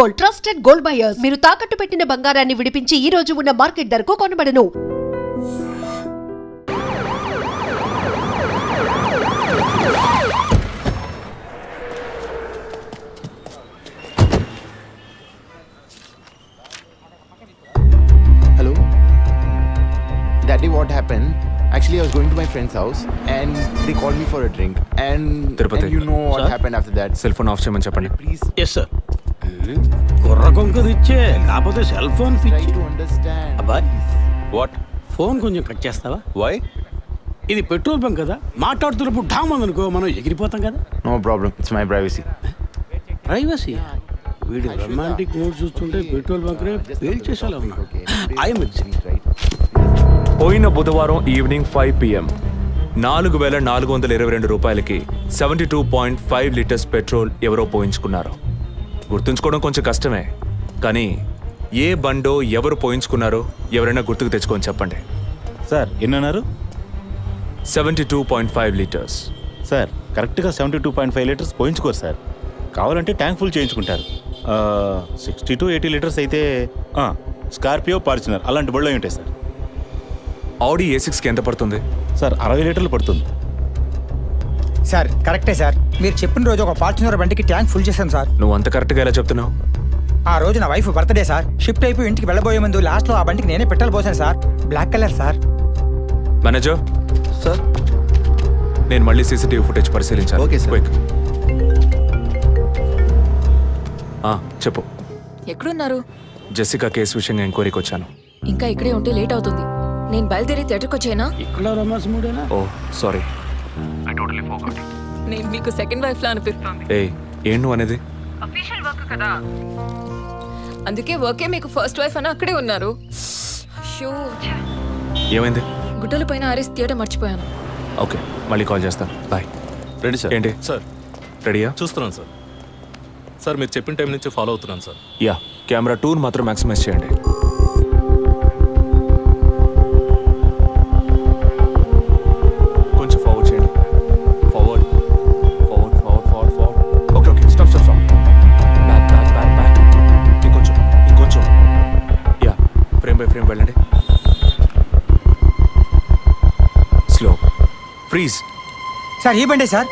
Gold, trusted gold buyers. మీరు తాకట్టు పెట్టిన బంగారాన్ని విడిపించి ఈ రోజు ఉన్న మార్కెట్ ధరకు కొనబడను. Hello? That day what happened? Actually, I was going to my friend's house and they called me for a drink. And you know what happened after that. Cell phone off చేయమని చెప్పండి. Please yes sir కుర్ర కొంకది ఇచ్చే కాకపోతే cell phone try పిచ్చి to understand. అబ్బాయ్ what phone కొంచెం cut చేస్తావా? Why? ఇది పెట్రోల్ బంక్ కదా, మాట్లాడుతున్నప్పుడు ఢామ్ అనుకో మనం ఎగిరిపోతాం కదా. No problem. It's my privacy. Privacy వీడి రొమాంటిక్ మూడ్ చూస్తుంటే పెట్రోల్ బంక్ రే ఫెయిల్ చేసేలా ఉన్నాడు. I'm Right? పోయిన బుధవారం ఈవినింగ్ 5 PM 4,422 రూపాయలకి 72.5 లీటర్స్ పెట్రోల్ ఎవరో పోయించుకున్నారు. గుర్తుంచుకోవడం కొంచెం కష్టమే, కానీ ఏ బండో ఎవరు పోయించుకున్నారో ఎవరైనా గుర్తుకు తెచ్చుకొని చెప్పండి. సార్ ఎన్నన్నారు? 72.5 లీటర్స్. సార్ కరెక్ట్గా 72.5 లీటర్స్ పోయించుకోరు సార్. కావాలంటే ట్యాంక్ ఫుల్ చేయించుకుంటారు. 60 to 80 లీటర్స్ అయితే స్కార్పియో, ఫార్చునర్ అలాంటి బళ్ళు ఉంటాయి సార్. ఆడి A6కి ఎంత పడుతుంది? సార్ 60 లీటర్లు పడుతుంది. సార్ కరెక్టే సార్, మీరు చెప్పిన రోజు ఒక ఫార్చునర్ బండికి ట్యాంక్ ఫుల్ చేశాను సార్. నువ్వు అంత కరెక్ట్గా ఎలా చెప్తున్నావు? ఆ రోజు నా వైఫ్ బర్త్డే సార్. షిఫ్ట్ అయిపోయి ఇంటికి వెళ్ళబోయే ముందు లాస్ట్లో ఆ బండికి నేనే పెట్రోల్ పోసాను sir. Black colour sir. Manager Sir? నేను మళ్ళీ సీసీటీవీ ఫుటేజ్ పరిశీలించాను. Okay, sir. క్విక్. చెప్పు. ఎక్కడున్నారు? జెసికా కేసు విషయంగా ఎంక్వైరీకి వచ్చాను. ఇంకా ఇక్కడే ఉంటే లేట్ అవుతుంది. నేను బయలుదేరి థియేటర్కి వచ్చేనా? ఇక్కడ రొమాన్స్ మూడేనా? ఓ సారీ. నేను మీకు సెకండ్ వైఫ్ లా అనిపిస్తుంది. ఏం నువ్వు అనేది? అందుకే వర్కే మీకు ఫస్ట్ వైఫ్ అని అక్కడే ఉన్నారు. అయ్యో, ఏమైంది? గుడ్డల పైన ఆరేసి థియేటర్ మర్చిపోయాను. ఓకే, మళ్ళీ కాల్ చేస్తాను. బాయ్. Ready sir. ఏంటి సార్ రెడీయా? చూస్తున్నాను సార్. సార్ మీరు చెప్పిన టైం నుంచి ఫాలో అవుతున్నాను సార్. యా, కెమెరా 2 మాత్రం మ్యాక్సిమైజ్ చేయండి. కొంచెం ఫార్వర్డ్ చేయండి. Forward forward forward forward forward. Okay okay, stop stop stop. Back back back back. ఇంకొంచెం ఇంకొంచెం. యా, ఫ్రేమ్ బై ఫ్రేమ్ వెళ్ళండి. స్లో. ఫ్రీజ్. సార్ ఈ బండే సార్.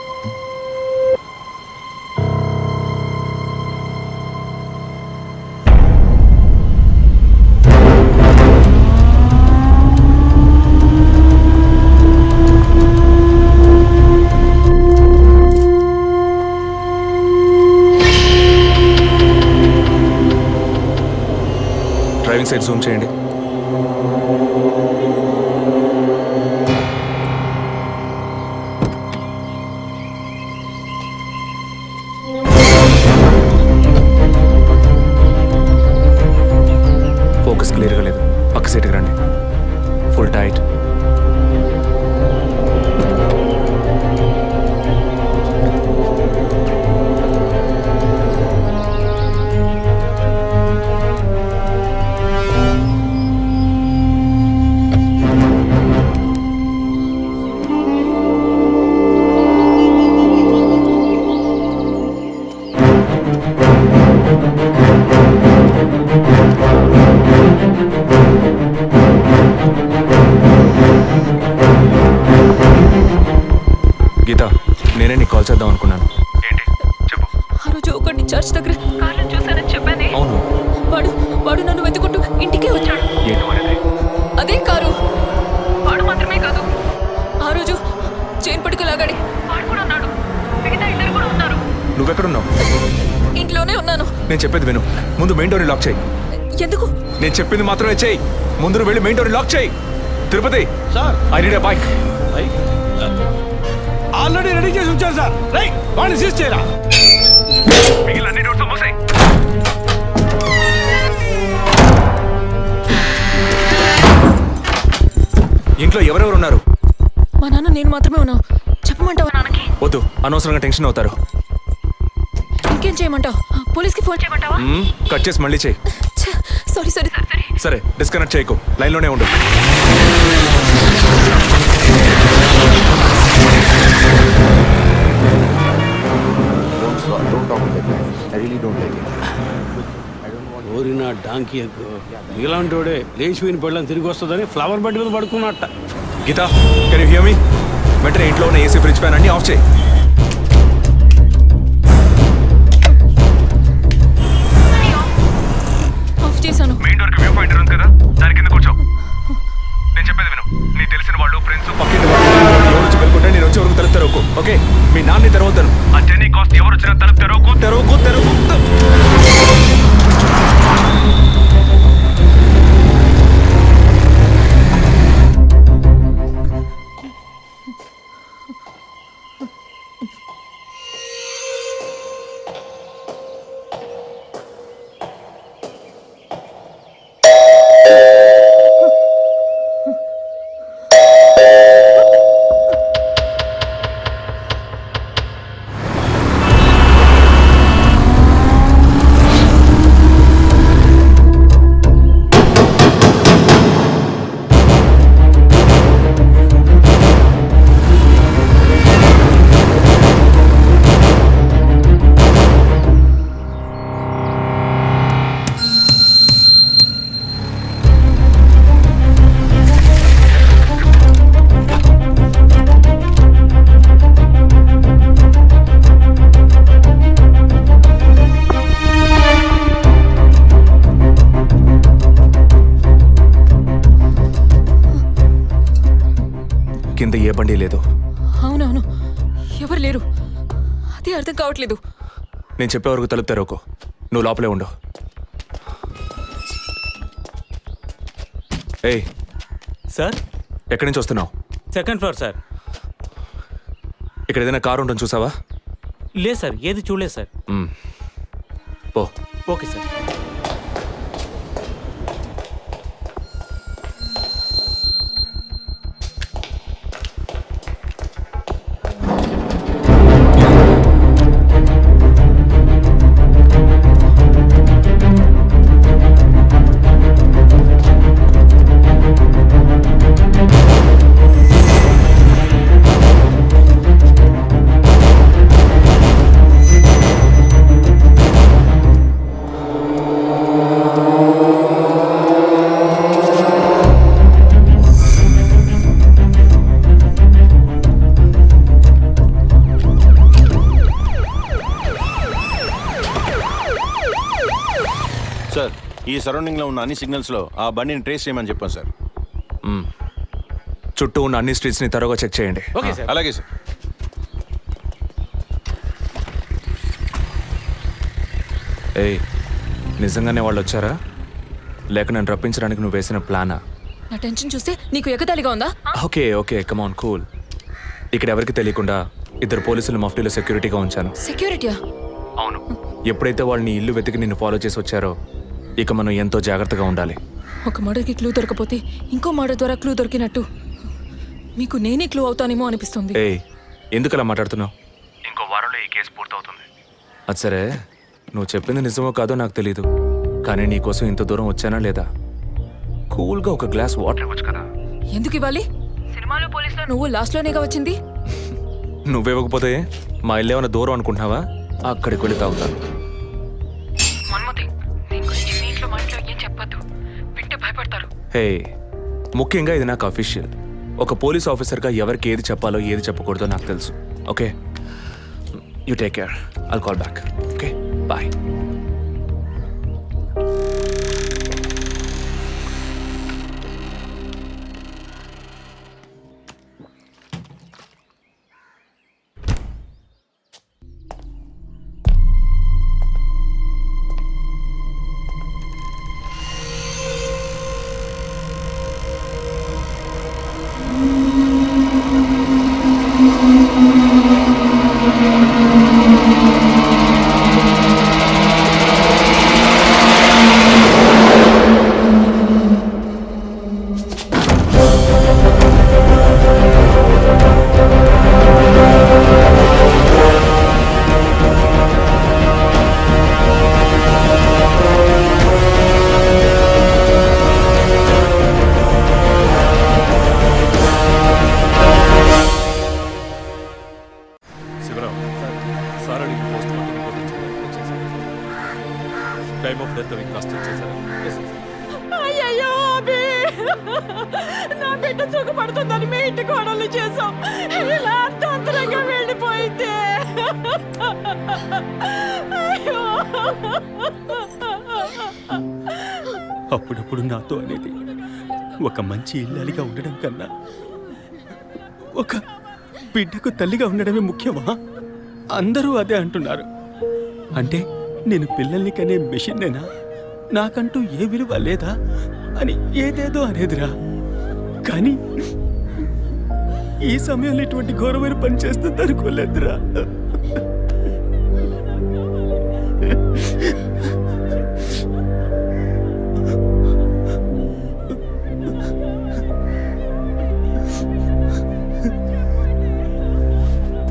డ్రైవింగ్ సైడ్ జూమ్ చేయండి. ఫోకస్ క్లియర్గా లేదు. పక్క సీట్కి రండి. Full tight. గీత, నేనే నీకు కాల్ చేద్దాం అనుకున్నాను. ఆ రోజు ఒకటి చర్చ్ దగ్గర కార్లో చూసానని చెప్పానే. అవును. వాడు నన్ను వెతుకుంటూ ఇంటికే వచ్చాడు. అదే కారు. వాడు మాత్రమే కాదు, ఆ రోజు చైన్ పట్టుకు లాగాడి వాడు కూడా ఉన్నాడు. మిగతా ఇద్దరు కూడా ఉన్నారు. నువ్వెక్కడున్నావు? ఇంట్లోనే ఉన్నాను. నేను చెప్పేది విను. ముందు మెయిన్ డోర్ లాక్ చేయి. ఎందుకు? నేను చెప్పింది మాత్రమే చేయి. ముందు వెళ్ళి మెయిన్ డోర్ లాక్ చేయి. Tirupati, sir I need a bike. Already ready చేసి ఉంచారు సార్. రైట్, వాడిని సీజ్ చేయరా. ఇంట్లో ఎవరెవరు ఉన్నారు? మా నాన్న నేను మాత్రమే ఉన్నావు. చెప్పమంటావా నాన్నకి? వద్దు, అనవసరంగా టెన్షన్ అవుతారు. ఇంకేం చేయమంటావు? పోలీస్కి ఫోన్ చేయమంటావా? కట్ చేసి మళ్ళీ చేయి. Sorry sorry sorry. సరే, డిస్కనెక్ట్ చేయకు, లైన్లోనే ఉండు. Don't talk like that. I really don't like it. ఓరి నా డాంకీ ఎగ్గు ఇలాంటోడే లేచిపోయిన పెళ్ళని తిరిగి వస్తుందని ఫ్లవర్ బెడ్ మీద పడుకున్నట్ట. గీత, కెన్ యూ హియర్ మీ? వెంటనే ఇంట్లో ఉన్న ఏసీ, ఫ్రిడ్జ్, ఫ్యాన్ అన్ని ఆఫ్ చేయి. ఆఫ్ చేశాను. మెయిన్ డోర్ కి వ్యూ పాయింటర్ ఉంది కదా, దాని కింద కూర్చో. నేను చెప్పేది విను. నీ తెలిసిన వాళ్ళు, ఫ్రెండ్స్, పక్కింటి వాళ్ళు ఎవరు వచ్చి పెట్టుకుంటే నేను వచ్చే వరకు తలుపు తెరవకు. ఓకే, మీ నాన్ని తెరవద్దాను. అంటే నీ కాస్ట్ ఎవరు వచ్చినా తలుపు తెరవకు, తెరవకు, తెరవకు. కింద ఏ బండి లేదు. అవునవును, ఎవరు లేరు. అదే అర్థం కావట్లేదు. నేను చెప్పే వరకు తలుపు తెరవకు, నువ్వు లోపలే ఉండు. ఏయ్, సార్, ఎక్కడి నుంచి వస్తున్నావు? Second floor sir. ఇక్కడ ఏదైనా కారు ఉంటుంది చూసావా? లేదు సార్, ఏది చూడలేదు సార్. పో. Okay sir. సార్, ఈ సరౌండింగ్లో ఉన్న అన్ని సిగ్నల్స్లో ఆ బండిని ట్రేస్ చేయమని చెప్పాను సార్. చుట్టూ ఉన్న అన్ని స్ట్రీట్స్ని తరోగా చెక్ చేయండి. Okay sir. అలాగే సార్. ఏయ్, నిజంగానే వాళ్ళు వచ్చారా లేక నన్ను రప్పించడానికి నువ్వు వేసిన ప్లానా? నా టెన్షన్ చూస్తే నీకు ఎగతాళిగా ఉందా? ఓకే ఓకే, కమాన్, కూల్. ఇక్కడ ఎవరికి తెలియకుండా ఇద్దరు పోలీసులు మఫ్టీలో సెక్యూరిటీగా ఉంచాను. సెక్యూరిటీయా? అవును. ఎప్పుడైతే వాళ్ళు నీ ఇల్లు వెతికి నిన్ను ఫాలో చేసి వచ్చారో ఇక మనం ఎంతో జాగ్రత్తగా ఉండాలి. ఒక మర్డర్కి క్లూ దొరకపోతే ఇంకో మర్డర్ ద్వారా క్లూ దొరికినట్టు మీకు నేనే క్లూ అవుతానేమో అనిపిస్తుంది. ఏయ్, ఎందుకు అలా మాట్లాడుతున్నావు? ఇంకో వారంలో ఈ కేసు పూర్తవుతుంది. అది సరే, నువ్వు చెప్పింది నిజమో కాదో నాకు తెలీదు, కానీ నీకోసం ఇంత దూరం వచ్చానా లేదా? కూల్గా ఒక గ్లాస్ వాటర్ ఇవ్వచ్చు కదా. ఎందుకు ఇవ్వాలి? సినిమాలో పోలీసులో నువ్వు లాస్ట్లోనేగా వచ్చింది. నువ్వివ్వకపోతే మా ఇల్లు ఏమైనా దూరం అనుకుంటున్నావా? అక్కడికి వెళ్ళి తాగుతాను. హే, ముఖ్యంగా ఇది నాకు అఫీషియల్. ఒక పోలీస్ ఆఫీసర్గా ఎవరికి ఏది చెప్పాలో ఏది చెప్పకూడదో నాకు తెలుసు. Okay, you take care. I'll call back. Okay, bye. Time of death అవి కాస్ట్ చేశారా? అయ్యయ్యో అభి, నా బిడ్డ సుఖపడుతుందని మీ ఇంటి కోడలు చేసాం, ఇలా అర్థంతరంగా వెళ్ళిపోయింది. అయ్యో. అప్పుడప్పుడు నాతో అనేది ఒక మంచి ఇల్లాలిగా ఉండడం కన్నా ఒక బిడ్డకు తల్లిగా ఉండడమే ముఖ్యమా? అందరూ అదే అంటున్నారు. అంటే నేను పిల్లల్ని కనే మెషిన్నేనా, నాకంటూ ఏ విలువ లేదా అని ఏదేదో అనేదిరా. కానీ ఈ సమయంలో ఇటువంటి ఘోరమైన పని చేస్తుంది అనుకోలేదురా.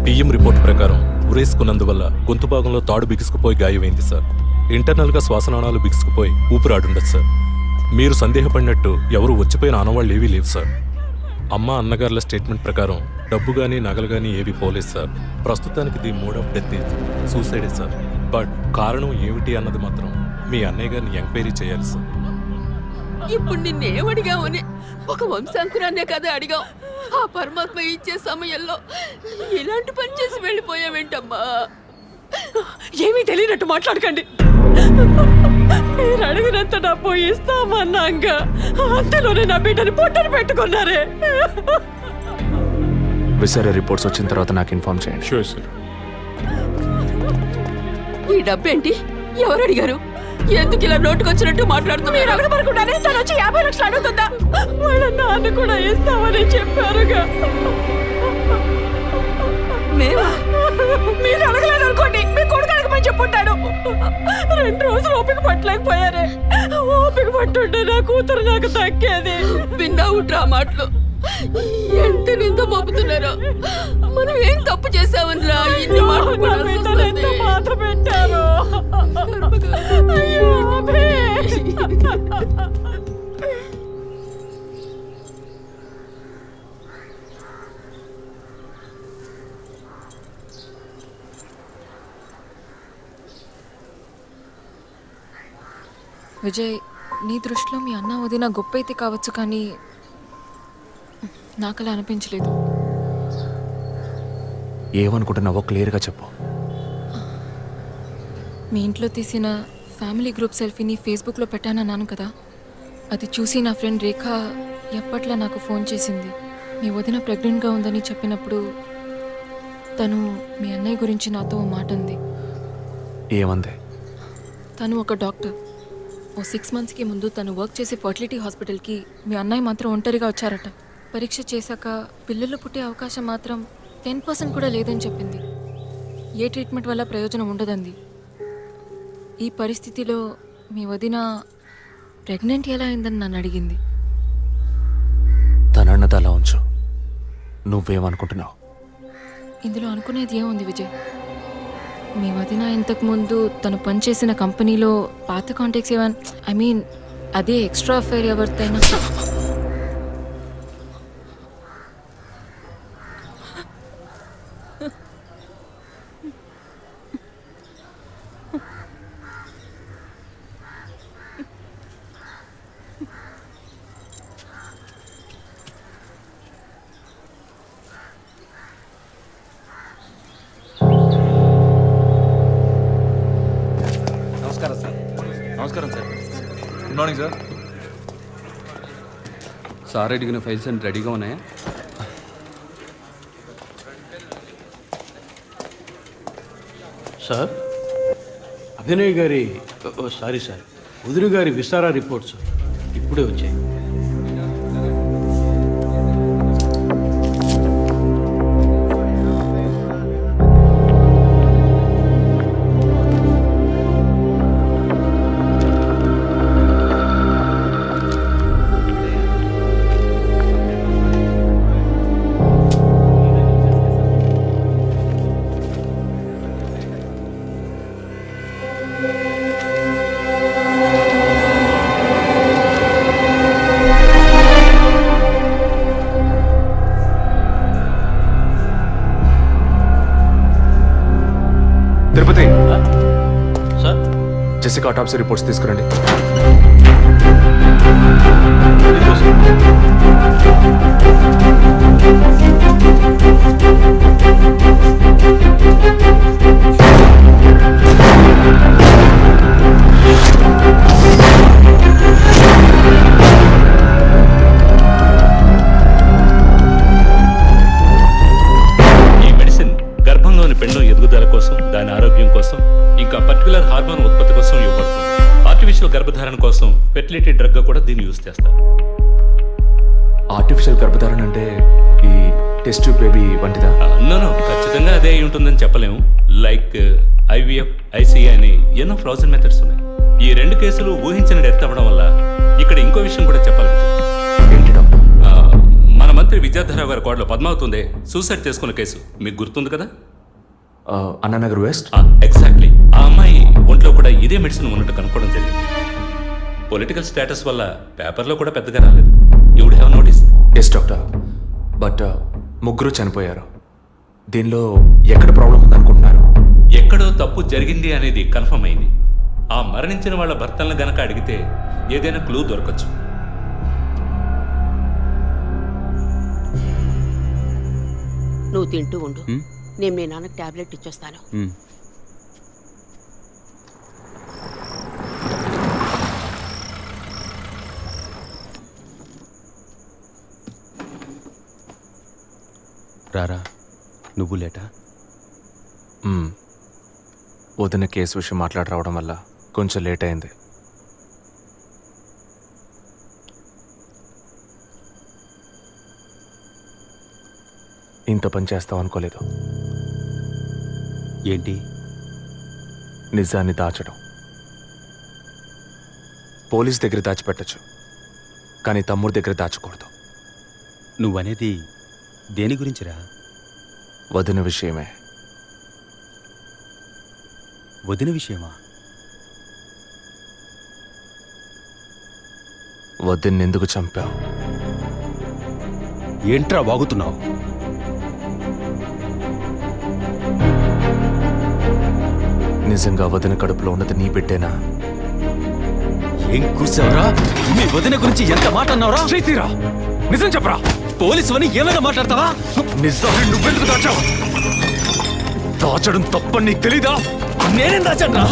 పిఎం రిపోర్ట్ ప్రకారం ఉరేసుకున్నందువల్ల గొంతు భాగంలో తాడు బిగుసుకుపోయి గాయమైంది సార్. ఇంటర్నల్గా శ్వాసనాళాలు బిగుసుకుపోయి ఊపిరాడుండదు సార్. మీరు సందేహపడినట్టు ఎవరు వచ్చిపోయిన ఆనవాళ్ళు ఏవీ లేవు సార్. అమ్మ అన్నగారుల స్టేట్మెంట్ ప్రకారం డబ్బు కానీ నగలు కానీ ఏవి పోలేదు సార్. ప్రస్తుతానికి the mode of death is సూసైడే సార్. బట్ కారణం ఏమిటి అన్నది మాత్రం మీ అన్నయ్య గారిని ఎంక్వైరీ చేయాలి సార్. ఇప్పుడు నిన్నేమడిగామని ఒక వంశాంకురాన్నే కదా అడిగాం. ఆ పరమాత్మ ఇచ్చే సమయంలో ఇలాంటి పని చేసి వెళ్ళిపోయావేంటమ్మా? ఏమీ తెలియనట్టు మాట్లాడకండి. మీరు అడిగినంత డబ్బు ఇస్తామన్నాక అంతలోనే నా బిడ్డని పొట్టను పెట్టుకున్నారే. విసరా రిపోర్ట్స్ వచ్చిన తర్వాత నాకు ఇన్ఫార్మ్ చేయండి. Sure sir. ఈ డబ్బేంటి? ఎవరు అడిగారు? ఎందుకు ఇలా నోటుకొచ్చినట్టు మాట్లాడుతూ? మీరు అడగబడకుండానే తను వచ్చి 50 లక్షలు అడుగుతుందా? వాళ్ళ నాన్న కూడా ఇస్తామని చెప్పారుగా. మేమా? మీరు అడగలేదు అనుకోండి, మీ కొడుకు అడగమని చెప్పుంటాడు. 2 రోజులు ఓపిక పట్టలేకపోయారే. ఓపిక పట్టుంటే నా కూతురు నాకు దక్కేది. విన్నావు డ్రా మాటలు ఎంత నింద మోపుతున్నారో. మనం ఏం తప్పు చేసామని రా ఇన్ని మాటలు మాత్ర పెట్టారు. అయ్యో అభి. విజయ్, నీ దృష్టిలో మీ అన్న వదిన గొప్ప అయితే కావచ్చు, కానీ నాకు అలా అనిపించలేదు. ఏమనుకుంటున్నావో క్లియర్గా చెప్పు. మీ ఇంట్లో తీసిన ఫ్యామిలీ గ్రూప్ సెల్ఫీని ఫేస్బుక్లో పెట్టానన్నాను కదా, అది చూసి నా ఫ్రెండ్ రేఖ ఎప్పట్లా నాకు ఫోన్ చేసింది. మీ వదిన ప్రెగ్నెంట్గా ఉందని చెప్పినప్పుడు తను మీ అన్నయ్య గురించి నాతో ఓ మాట అంది. ఏమంది? తను ఒక డాక్టర్. ఓ 6 monthsకి ముందు తను వర్క్ చేసే ఫర్టిలిటీ హాస్పిటల్కి మీ అన్నయ్య మాత్రం ఒంటరిగా వచ్చారట. పరీక్ష చేశాక పిల్లలు పుట్టే అవకాశం మాత్రం 10% కూడా లేదని చెప్పింది. ఏ ట్రీట్మెంట్ వల్ల ప్రయోజనం ఉండదంది. ఈ పరిస్థితిలో మీ వదిన ప్రెగ్నెంట్ ఎలా అయిందని నన్ను అడిగింది. తనన్నది అలా ఉంచు. నువ్వేమనుకుంటున్నావు? ఇందులో అనుకునేది ఏముంది విజయ్? మీ వదిన ఇంతకుముందు తను పనిచేసిన కంపెనీలో పాత కాంటాక్ట్స్ ఏమైనా, అదే ఎక్స్ట్రా అఫైర్ ఎవరితైనా నమస్కారం sir. Good morning sir. Sir అడిగిన ఫైల్స్ అన్ని రెడీగా ఉన్నాయా? సార్, అభినయ్ గారి సారీ సార్, వదిన గారి విసారా రిపోర్ట్స్ ఇప్పుడే వచ్చాయి. జెసికా ఆటాప్సీ రిపోర్ట్స్ తీసుకురండి. ఈ మెడిసిన్ గర్భంలోని పెండం ఎదుగుదల కోసం, దాని ఆరోగ్యం కోసం, ఇంకా పర్టికులర్ హార్మోన్ ఉత్పత్తి కోసం ఇవ్వబడుతుంది. ఆర్టిఫిషియల్ గర్భధారణ కోసం ఫెర్టిలిటీ డ్రగ్ గా కూడా దీన్ని యూజ్ చేస్తారు. ఆర్టిఫిషియల్ గర్భధారణ అంటే ఈ టెస్ట్ ట్యూబ్ బేబీ వంటిదా? నో ఖచ్చితంగా అదే అయి ఉంటుందని చెప్పలేము. లైక్ ఐవీఎఫ్, ఐసీఐ అని ఎన్నో ఫ్రోజన్ మెథడ్స్ ఉన్నాయి. ఈ 2 కేసులు ఊహించిన డెత్ అవ్వడం వల్ల ఇక్కడ ఇంకో విషయం కూడా చెప్పాలి. ఏంటి డాక్టర్? మన మంత్రి విద్యాధరరావు గారి కోడలో పద్మావతి సూసైడ్ చేసుకున్న కేసు మీకు గుర్తుంది కదా? అన్నానగర్ వెస్ట్. ఎగ్జాక్ట్లీ. ఆ అమ్మాయి ఒంట్లో కూడా ఇదే మెడిసిన్ ఉన్నట్టు కనుక్కోవడం జరిగింది. పొలిటికల్ స్టేటస్ వల్ల పేపర్లో కూడా పెద్దగా రాలేదు. You would have notice. Yes doctor, but ముగ్గురు చనిపోయారు. దీనిలో ఎక్కడ ప్రాబ్లం ఉందనుకుంటున్నారు? ఎక్కడో తప్పు జరిగింది అనేది కన్ఫర్మ్ అయింది. ఆ మరణించిన వాళ్ళ భర్తలను గనక అడిగితే ఏదైనా క్లూ దొరకచ్చు. నువ్వు తింటూ ఉండు, నేను మీ నాన్నకు టాబ్లెట్ ఇచ్చొస్తాను. రారా, నువ్వు లేటా? వదిన కేసు విషయం మాట్లాడి రావడం వల్ల కొంచెం లేట్ అయింది. ఇంత పని చేస్తావు అనుకోలేదు. ఏంటి? నిజాన్ని దాచడం. పోలీస్ దగ్గర దాచిపెట్టచ్చు, కానీ తమ్ముడి దగ్గర దాచకూడదు. నువ్వనేది దేని గురించిరా? వదిన విషయమే. వదిన విషయమా? వదిన్ని ఎందుకు చంపావు? ఏంట్రా వాగుతున్నావు? నిజంగా వదిన కడుపులో ఉన్నది నీ బిడ్డేనా? ఏం కూర్చావరా? మీ వదిన గురించి ఎంత మాట అన్నావురా? చేతిరా, నిజం చెప్పరా. పోలీసు అని ఏమైనా మాట్లాడతావా? నిజాన్ని నువ్వెందుకు దాచావు? దాచడం తప్పని నీకు తెలీదా? నేనేం దాచాను?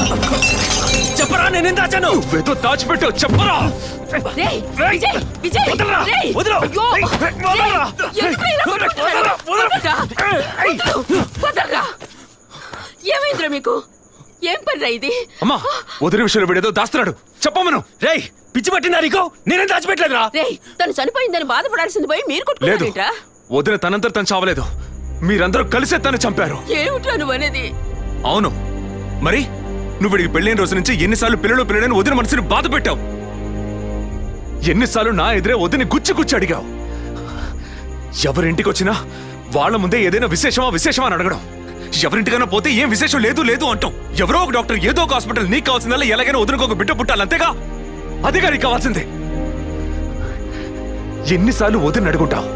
చెప్పరా, నేనేం దాచాను? నువ్వేదో దాచిపెట్టావు, చెప్పరా. రేయ్, విజయ్, విజయ్, వదలరా, రేయ్, వదలు. అయ్యో, వదలరా. ఎందుకు ఇలా కొట్టుకుంటున్నారు? వదలరా, వదలరా. ఏమైందిరా మీకు? ఏం పనిరా ఇది? అమ్మా, వదిన విషయంలో వీడేదో దాస్తున్నాడు, చెప్పమను. రేయ్, పిచ్చి పట్టిందా నీకు? నేనేం దాచిపెట్టలేదురా. రేయ్, తను చనిపోయిందని బాధపడాల్సింది పోయి మీరు లేదు, కొట్టుకుంటారేంట్రా? వదిన తనంతట తను చావలేదు. మీరందరూ కలిసే తను చంపారు. ఏమిట్రా నువ్వు అనేది? అవును, మరి నువ్వు వీడికి పెళ్ళైన రోజు నుంచి ఎన్నిసార్లు పిల్లలని వదిన మనసుని బాధ పెట్టావు? ఎన్నిసార్లు నా ఎదురే వదిని గుచ్చి అడిగావు? ఎవరింటికి వచ్చినా వాళ్ళ ముందే ఏదైనా విశేషమా అని అడగడం. ఎవరింటికైనా పోతే ఏం విశేషం లేదు అంటాం. ఎవరో ఒక డాక్టర్, ఏదో ఒక హాస్పిటల్, నీకు కావాల్సిందల్లా ఎలాగైనా వదినకు ఒక బిడ్డ పుట్టాలి, అంతేగా? అదేగా నీకు కావాల్సిందే. ఎన్నిసార్లు వదిన అడుగుంటావు?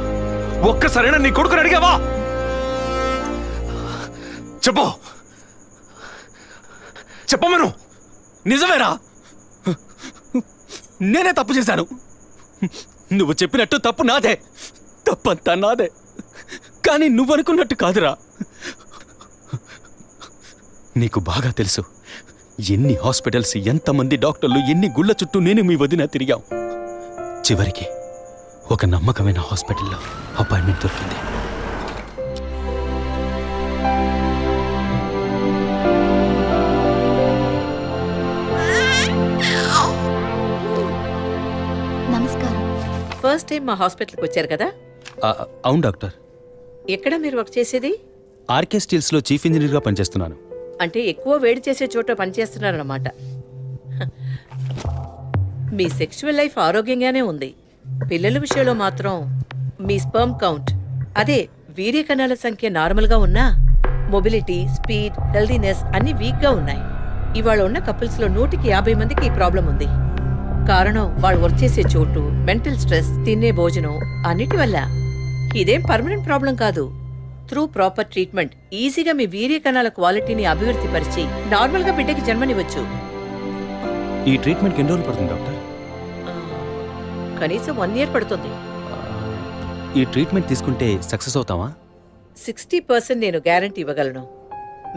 ఒక్కసారైనా నీ కొడుకుని అడిగావా? చెప్పమను. నిజమేరా, నేనే తప్పు చేశాను. నువ్వు చెప్పినట్టు తప్పు నాదే, తప్పంతా నాదే. కానీ నువ్వనుకున్నట్టు కాదురా. నీకు బాగా తెలుసు ఎన్ని హాస్పిటల్స్, ఎంతమంది డాక్టర్లు, ఎన్ని గుళ్ళ చుట్టూ నేను మీ వదిన తిరిగాం. చివరికి ఒక నమ్మకమైన హాస్పిటల్లో అపాయింట్మెంట్ దొరికింది. నమస్కారం. ఫస్ట్ టైం మా హాస్పిటల్కి వచ్చారు కదా? అవును డాక్టర్. ఎక్కడ మీరు వర్క్ చేసేది? ఆర్కే స్టీల్స్లో చీఫ్ ఇంజనీర్గా పనిచేస్తున్నాను. అంటే ఎక్కువ వేడి చేసే చోట పనిచేస్తున్నారన్నమాట. మీ సెక్షువల్ లైఫ్ ఆరోగ్యంగానే ఉంది. పిల్లల విషయంలో మాత్రం మీ స్పర్మ్ కౌంట్, అదే వీర్య కణాల సంఖ్య నార్మల్గా ఉన్నా మొబిలిటీ, స్పీడ్, హెల్దీనెస్ అన్ని వీక్గా ఉన్నాయి. ఇవాళ ఉన్న కపుల్స్లో 150 మందికి ఈ ప్రాబ్లం ఉంది. కారణం వాళ్ళు వర్క్ చేసే చోటు, మెంటల్ స్ట్రెస్, తినే భోజనం అన్నిటి వల్ల. ఇదేం పర్మనెంట్ ప్రాబ్లం కాదు. త్రూ ప్రాపర్ ట్రీట్మెంట్ ఈజీగా మీ వీర్య కణాల క్వాలిటీని అభివృద్ధి పరిచి నార్మల్గా బిడ్డకి జన్మనివ్వచ్చు. ఈ ట్రీట్మెంట్కి ఎన్ని రోజులు పడుతుంది డాక్టర్? కనీసం 1 year పడుతుంది. ఈ ట్రీట్మెంట్ తీసుకుంటే సక్సెస్ అవుతావా? 60% నేను గ్యారంటీ ఇవ్వగలను.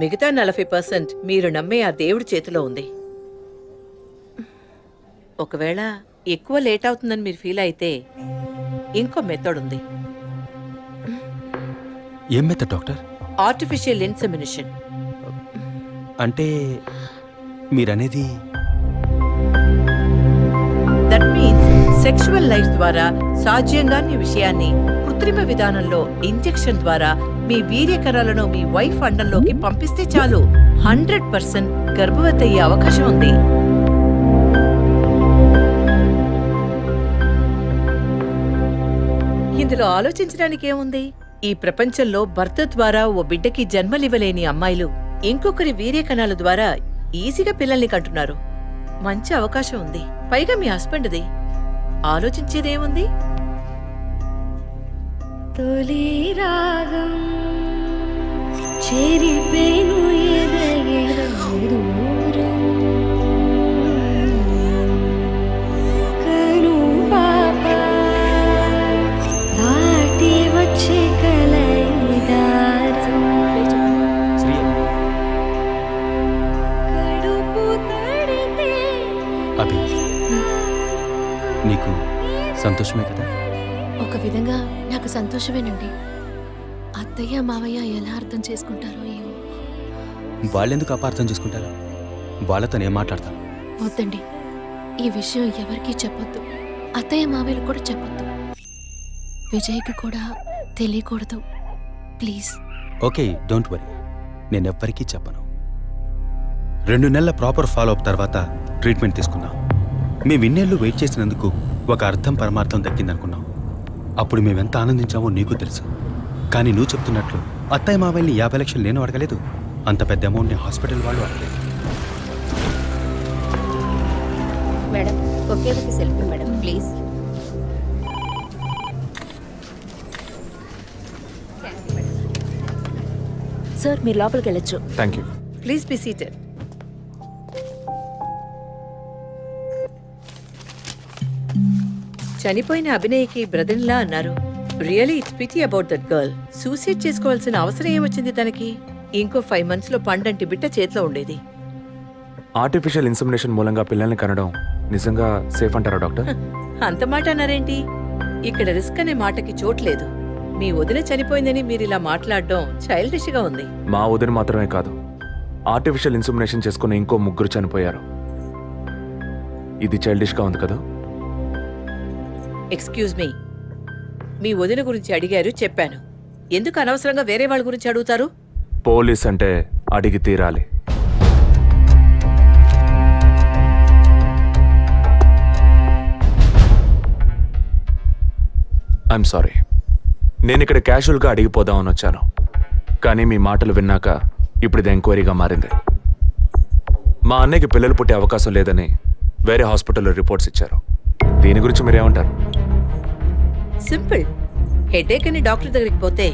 మిగతా 40% మీరు నమ్మే ఆ దేవుడి చేతిలో ఉంది. ఒకవేళ ఎక్కువ లేట్ అవుతుందని మీరు ఫీల్ అయితే ఇంకో మెథడ్ ఉంది. ఏం మెథడ్ డాక్టర్? Artificial insemination. అంటే మీరనేది దట్ మీన్స్ సెక్షువల్ లైఫ్ ద్వారా సాధ్యంగాని విషయాన్ని కృత్రిమ విధానంలో ఇంజెక్షన్ ద్వారా మీ వీర్యకణాలను మీ వైఫ్ అండంలోకి పంపిస్తే చాలు 100% గర్భవతి అయ్యే అవకాశం ఉంది. ఇందులో ఆలోచించడానికి ఏముంది? ఈ ప్రపంచంలో భర్త ద్వారా ఓ బిడ్డకి జన్మలివ్వలేని అమ్మాయిలు ఇంకొకరి వీర్యకణాల ద్వారా ఈజీగా పిల్లల్ని కంటున్నారు. మంచి అవకాశం ఉంది. పైగా మీ హస్బెండ్ది. ఆలోచించేదేముంది? తొలి రాగం చెరిపేను దూరం కను పాప దాటి వచ్చే కలైదారం కడుపు తడితే అభి, నీకు సంతోషమే కదా? ఒక విధంగా నాకు సంతోషమేనండి. అత్తయ్య మావయ్య ఎలా అర్థం చేసుకుంటారో ఏమో. వాళ్ళెందుకు అపార్థం చేసుకుంటారు? వాళ్ళతో నేను మాట్లాడతాను. వద్దండి, ఈ విషయం ఎవరికీ చెప్పొద్దు. అత్తయ్య మావయ్యలు కూడా చెప్పొద్దు. విజయ్కి కూడా తెలియకూడదు, ప్లీజ్. ఓకే, డోంట్ వరీ, నేను ఎవ్వరికీ చెప్పను. 2 నెలల ప్రాపర్ ఫాలో అప్ తర్వాత ట్రీట్మెంట్ తీసుకున్నాం. మేము ఇన్నేళ్ళు వెయిట్ చేసినందుకు ఒక అర్థం పరమార్థం దక్కిందనుకున్నాం. అప్పుడు మేమెంత ఆనందించామో నీకు తెలుసు. కానీ నువ్వు చెప్తున్నట్లు అత్తయ్య మావయ్యని 50 లక్షలు నేను అడగలేదు. అంత పెద్ద అమౌంట్ని హాస్పిటల్ వాళ్ళు అడగలేదు. మేడం, ఒకే ఒక సెల్ఫీ మేడం, ప్లీజ్. సార్, మీరు లోపలికి వెళ్ళొచ్చు. Thank you. Please be seated. చనిపోయిన అభినయ్కి బ్రదర్లా అన్నారు. Really it's pity about that girl. Suicide చేసుకోవాల్సిన అవసరం ఏమొచ్చింది తనకి? ఇంకో 5 months లో పండంటి బిడ్డ చేతిలో ఉండేది. ఆర్టిఫిషియల్ ఇన్సెమినేషన్ మూలంగా పిల్లల్ని కనడం నిజంగా సేఫ్ అంటారా డాక్టర్? అంత మాట అన్నారేంటి? ఇక్కడ రిస్క్ అనే మాటకి చోట్లేదు. మీ వదిన చనిపోయిందని మీరు ఇలా మాట్లాడడం చైల్డిష్ గా ఉంది. మా వదిన మాత్రమే కాదు, ఆర్టిఫిషియల్ ఇన్సెమినేషన్ చేసుకున్న ఇంకో 3 చనిపోయారు. ఇది చైల్డిష్ గా ఉంది కదా? ఎక్స్క్యూజ్ మీ, మీ వదిన గురించి అడిగారు, చెప్పాను. ఎందుకు అనవసరంగా వేరే వాళ్ళ గురించి అడుగుతారు? పోలీస్ అంటే అడిగి తీరాలి. ఐఎమ్ సారీ, నేను ఇక్కడ క్యాజువల్గా అడిగిపోదామని వచ్చాను. కానీ మీ మాటలు విన్నాక ఇప్పుడు ఇది ఎంక్వైరీగా మారింది. మా అన్నయ్యకి పిల్లలు పుట్టే అవకాశం లేదని వేరే హాస్పిటల్లో రిపోర్ట్స్ ఇచ్చారు. దీని గురించి మీరేమంటారు? సింపుల్. హెడేక్ అని డాక్టర్ దగ్గరికి పోతే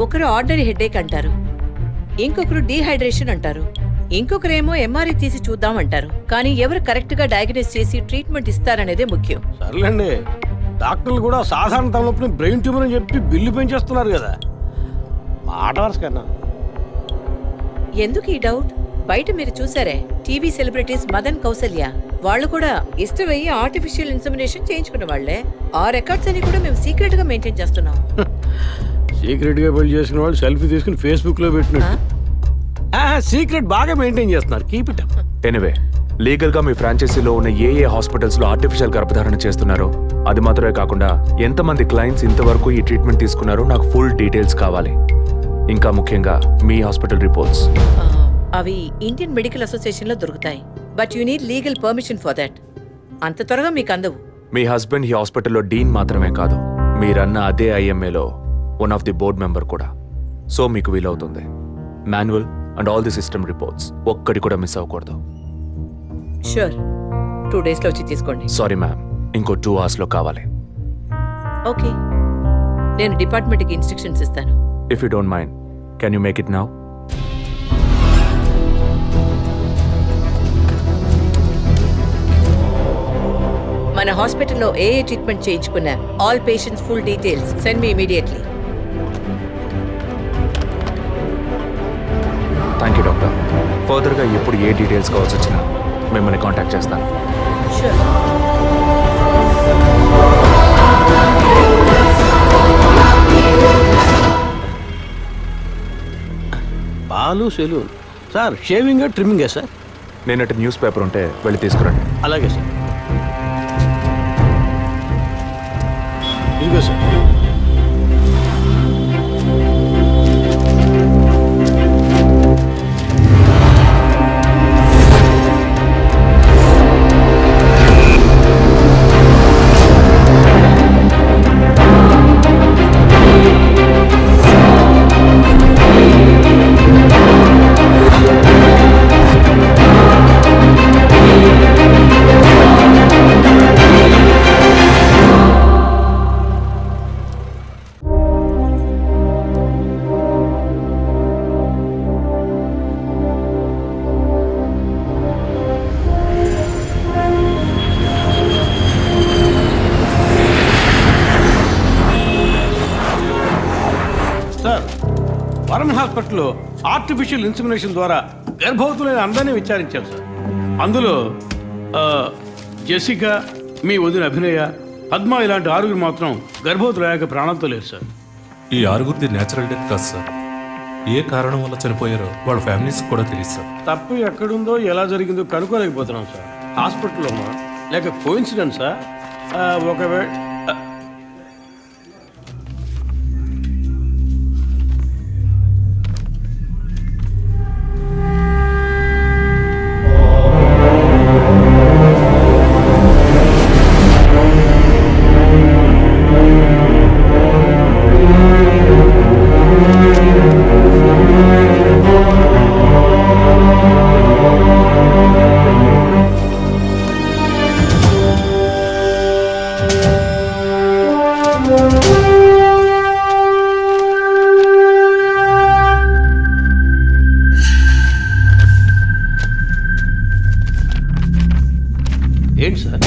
ఒకరు ఆర్డినరీ హెడేక్ అంటారు, ఇంకొకరు డీహైడ్రేషన్ అంటారు, ఇంకొకరేమో ఎంఆర్ఐ తీసి చూద్దాం అంటారు. కానీ ఎవరు కరెక్ట్ గా డయాగ్నోస్ చేసి ట్రీట్మెంట్ ఇస్తారనేదే ముఖ్యం. సర్లేండి, డాక్టర్లు కూడా సాధారణ తలనొప్పిని బ్రెయిన్ ట్యూమర్ అని చెప్పి బిల్లు పెంచేస్తున్నారు కదా. మాట వరుస కన్నా. ఎందుకు ఈ డౌట్? బయట మీరు చూసారే, టీవీ సెలబ్రిటీస్ మదన్ కౌసల్య వాళ్ళు కూడా ఇష్టమయ్యి ఆర్టిఫిషియల్ ఇన్సెమినేషన్ చేయించుకున్న వాళ్లే. ఆ రికార్డ్స్ అని కూడా మేము సీక్రెట్ గా మెయింటైన్ చేస్తున్నాం. సీక్రెట్ గా పెళ్లి చేసుకున్న వాళ్ళు సెల్ఫీ తీసుకుని ఫేస్బుక్ లో పెట్టినట్టు సీక్రెట్ బాగా మెయింటైన్ చేస్తున్నారు. Keep it up. Anyway, legal గా మీ ఫ్రాంచైజీలో ఉన్న ఏ హాస్పిటల్స్ లో ఆర్టిఫిషియల్ గర్భధారణ చేస్తున్నారో అది మాత్రమే కాకుండా ఎంతమంది క్లయింట్స్ ఇంతవరకు ఈ ట్రీట్మెంట్ తీసుకున్నారో నాకు ఫుల్ డీటెయిల్స్ కావాలి. ఇంకా ముఖ్యంగా మీ హాస్పిటల్ రిపోర్ట్స్. అవి ఇండియన్ మెడికల్ అసోసియేషన్ లో దొరుకుతాయి. But you need legal permission for that. అంత త్వరగా మీకు అందవు. మీ హస్బెండ్ ఈ హాస్పిటల్లో డీన్ మాత్రమే కాదు, మీరన్న అదే IMAలో one of the board member కూడా. సో మీకు వీలవుతుంది. Manual and all the system reports ఒక్కడి కూడా మిస్ అవ్వకూడదు. షూర్, 2 days లో వచ్చి తీసుకోండి. సారీ మ్యామ్, ఇంకో 2 hours లో కావాలి. ఓకే, నేను డిపార్ట్మెంట్కి ఇన్స్ట్రక్షన్స్ ఇస్తాను. If you don't mind, can you make it now? మన హాస్పిటల్లో ఏ ట్రీట్మెంట్ చేయించుకున్నా all patients full details send me immediately. Thank you doctor. ఫర్దర్గా ఎప్పుడు ఏ డీటెయిల్స్ కావాల్సి వచ్చినా మిమ్మల్ని కాంటాక్ట్ చేస్తాను. షూర్. పాలు సెలూన్ సార్, షేవింగ్ ట్రిమ్మింగే సార్? నేనటి న్యూస్ పేపర్ ఉంటే వెళ్ళి తీసుకురండి. అలాగే సార్. ఇదిగో సార్. సార్, వరుణ్ హాస్పిటల్లో ఆర్టిఫిషియల్ ఇన్సెమినేషన్ ద్వారా గర్భవతులైన అందరినీ విచారించారు సార్. అందులో జెసికా, మీ వదిన అభినయ, పద్మ ఇలాంటి 6 మాత్రం గర్భవతులయ్యాక ప్రాణంతో లేరు సార్. ఈ 6 నేచురల్ డెత్ కాదు సార్. ఏ కారణం వల్ల చనిపోయారో వాళ్ళ ఫ్యామిలీస్ కూడా తెలియదు సార్. తప్పు ఎక్కడుందో ఎలా జరిగిందో కనుక్కోలేకపోతున్నాం సార్. హాస్పిటల్లో లేక కోఇన్సిడెన్సా? ఒకవేళ ఏంటి సార్?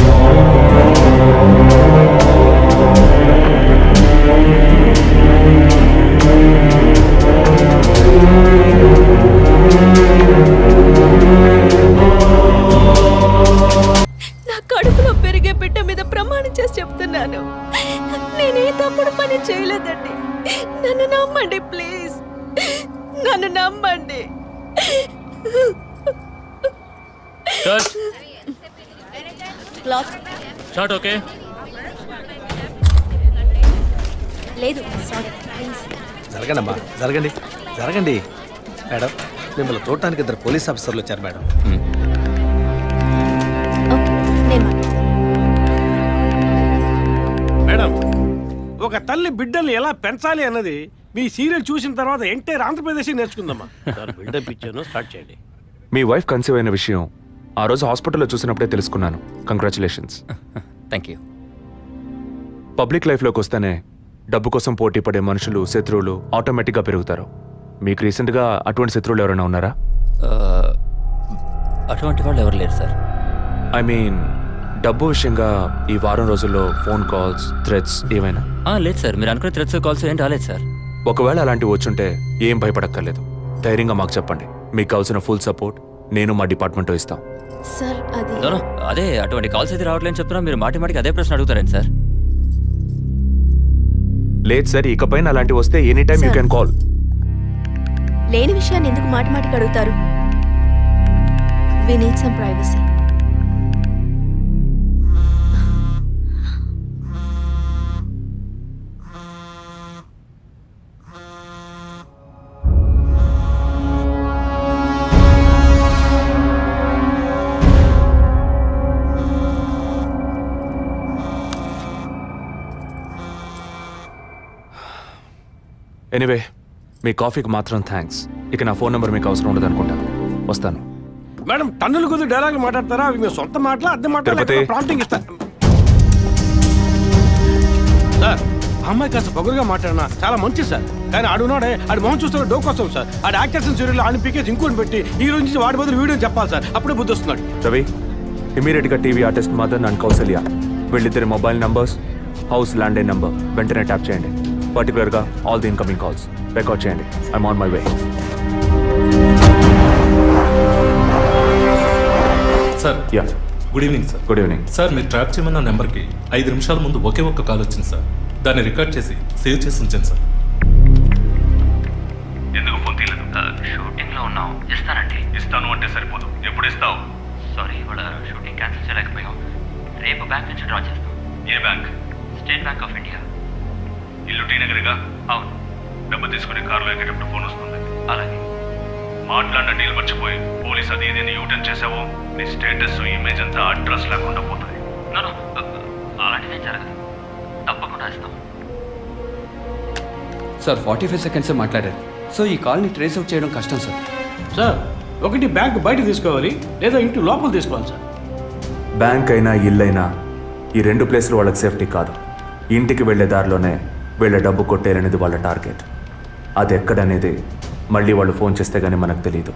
నా కడుపులో పెరిగే బిడ్డ మీద ప్రమాణం చేసి చెప్తున్నాను, నేనే తప్పుడు పని చేయలేదండి. నన్ను నమ్మండి ప్లీజ్, నన్ను నమ్మండి. Short okay. లేదు సారీ ప్లీజ్. జరగండి అమ్మా, జరగండి జరగండి. మేడం, మిమ్మల్ని చూడటానికి 2 పోలీస్ ఆఫీసర్లు వచ్చారు మేడం. మేడం, ఒక తల్లి బిడ్డల్ని ఎలా పెంచాలి అన్నది మీ సీరియల్ చూసిన తర్వాత ఎంటైర్ ఆంధ్రప్రదేశ్ నేర్చుకుందమ్మా. సార్, బిల్డప్ ఇచ్చాను, స్టార్ట్ చేయండి. మీ వైఫ్ కన్సీవ్ అయిన విషయం ఆ రోజు హాస్పిటల్లో చూసినప్పుడే తెలుసుకున్నాను. కంగ్రాచులేషన్స్. Thank you. పబ్లిక్ లైఫ్లోకి వస్తేనే డబ్బు కోసం పోటీ పడే మనుషులు, శత్రువులు ఆటోమేటిక్గా పెరుగుతారు. మీకు రీసెంట్గా అటువంటి శత్రువులు ఎవరైనా ఉన్నారా? అటువంటి వాళ్ళు ఎవరు లేరు సార్. ఐ మీన్ డబ్బు విషయంగా ఈ వారం రోజుల్లో ఫోన్ కాల్స్, థ్రెట్స్ ఏమైనా? లేదు సార్, మీరు అనుకునే థ్రెట్స్ కాల్స్ ఏం రాలేదు సార్. ఒకవేళ అలాంటివి వచ్చుంటే ఏం భయపడక్కర్లేదు. ధైర్యంగా మాకు చెప్పండి. మీకు కావాల్సిన ఫుల్ సపోర్ట్ నేను మా డిపార్ట్మెంట్లో ఇస్తాం. సార్ అది అదే అటువంటి కాల్స్ అయితే రావట్లేని చెప్తున్నా, మీరు మాటికి అదే ప్రశ్న అడుగుతారండి సార్. లేదు సార్, ఇకపైన అలాంటివి వస్తే any time you can call. లేని విషయాన్ని ఎందుకు మాటికి అడుగుతారు? We need some privacy. Anyway, మీ కాఫీకి మాత్రం థ్యాంక్స్. ఇక నా ఫోన్ నెంబర్ మీకు అవసరం ఉండదు అనుకుంటాను. వస్తాను. మేడం, టన్నులు కొద్ది డైలాగులు మాట్లాడతారా? అవి మీ సొంత మాటలా, అద్దె మాటలా, ప్రాంప్టింగ్ ఇస్తా. సార్, అమ్మాయి కాస్త పొగరుగా మాట్లాడినా చాలా మంచి సార్. కానీ ఆడున్నాడే, ఆడి మొహం చూస్తున్న డోకొస్తాం సార్. ఆడి యాక్టర్స్ సీరియల్ ఆడిని పీకేసి ఇంకోటి పెట్టి ఈ రోజు నుంచి వాడి బదులు వీడియో చెప్పాలి సార్. అప్పుడే బుద్ధి వస్తున్నాడు. రవి, ఇమీడియట్గా TV artist Madan and Kausalya వీళ్ళిద్దరి mobile numbers, house landline number వెంటనే ట్యాప్ చేయండి. పర్టికులర్గా all the incoming calls record చేయండి. I'm on my way. Sir yeah, good evening sir. Good evening. Sir మీరు ట్రాప్ చేయమన్న నెంబర్కి 5 నిమిషాల ముందు ఒకే ఒక్క కాల్ వచ్చింది సార్. దాన్ని రికార్డ్ చేసి సేవ్ చేసి ఉంచాను సార్. ఎందుకు ఫోన్ తీయలేదు? షూటింగ్లో ఉన్నాం. ఇస్తానండి. ఇస్తాను అంటే సరిపోదు. ఎప్పుడు ఇస్తావు? సారీ, ఇవాళ షూటింగ్ క్యాన్సిల్ చేయలేకపోయాం. రేపు బ్యాంక్ నుంచి డ్రా చేస్తాం. ఏ bank? State Bank of India. ఇల్లు టీ నగర్గా? అవును. డబ్బు తీసుకుని కారులో ఎక్కేటప్పుడు ఫోన్ వస్తుంది. అలాగే. మాట్లాడిన డీల్ మర్చిపోయి పోలీస్ అది ఇది యూటర్న్ చేసావో నీ స్టేటస్ ఇమేజ్ అంతా అడ్రస్ లేకుండా పోతుంది. అలాంటిదేం జరగదు. తప్పకుండా ఇస్తాం. సార్ 45 సెకండ్సే మాట్లాడారు. సో ఈ కాల్ని ట్రేస్ అవుట్ చేయడం కష్టం సార్. సార్, ఒకటి బ్యాంక్ బయట తీసుకోవాలి, లేదా ఇంటి లోపల తీసుకోవాలి సార్. బ్యాంక్ అయినా ఇల్లైనా ఈ 2 ప్లేసులు వాళ్ళకి సేఫ్టీ కాదు. ఇంటికి వెళ్ళే దారిలోనే వీళ్ళ డబ్బు కొట్టేయాలనేది వాళ్ళ టార్గెట్. అది ఎక్కడనేది మళ్ళీ వాళ్ళు ఫోన్ చేస్తే గానీ మనకు తెలియదు.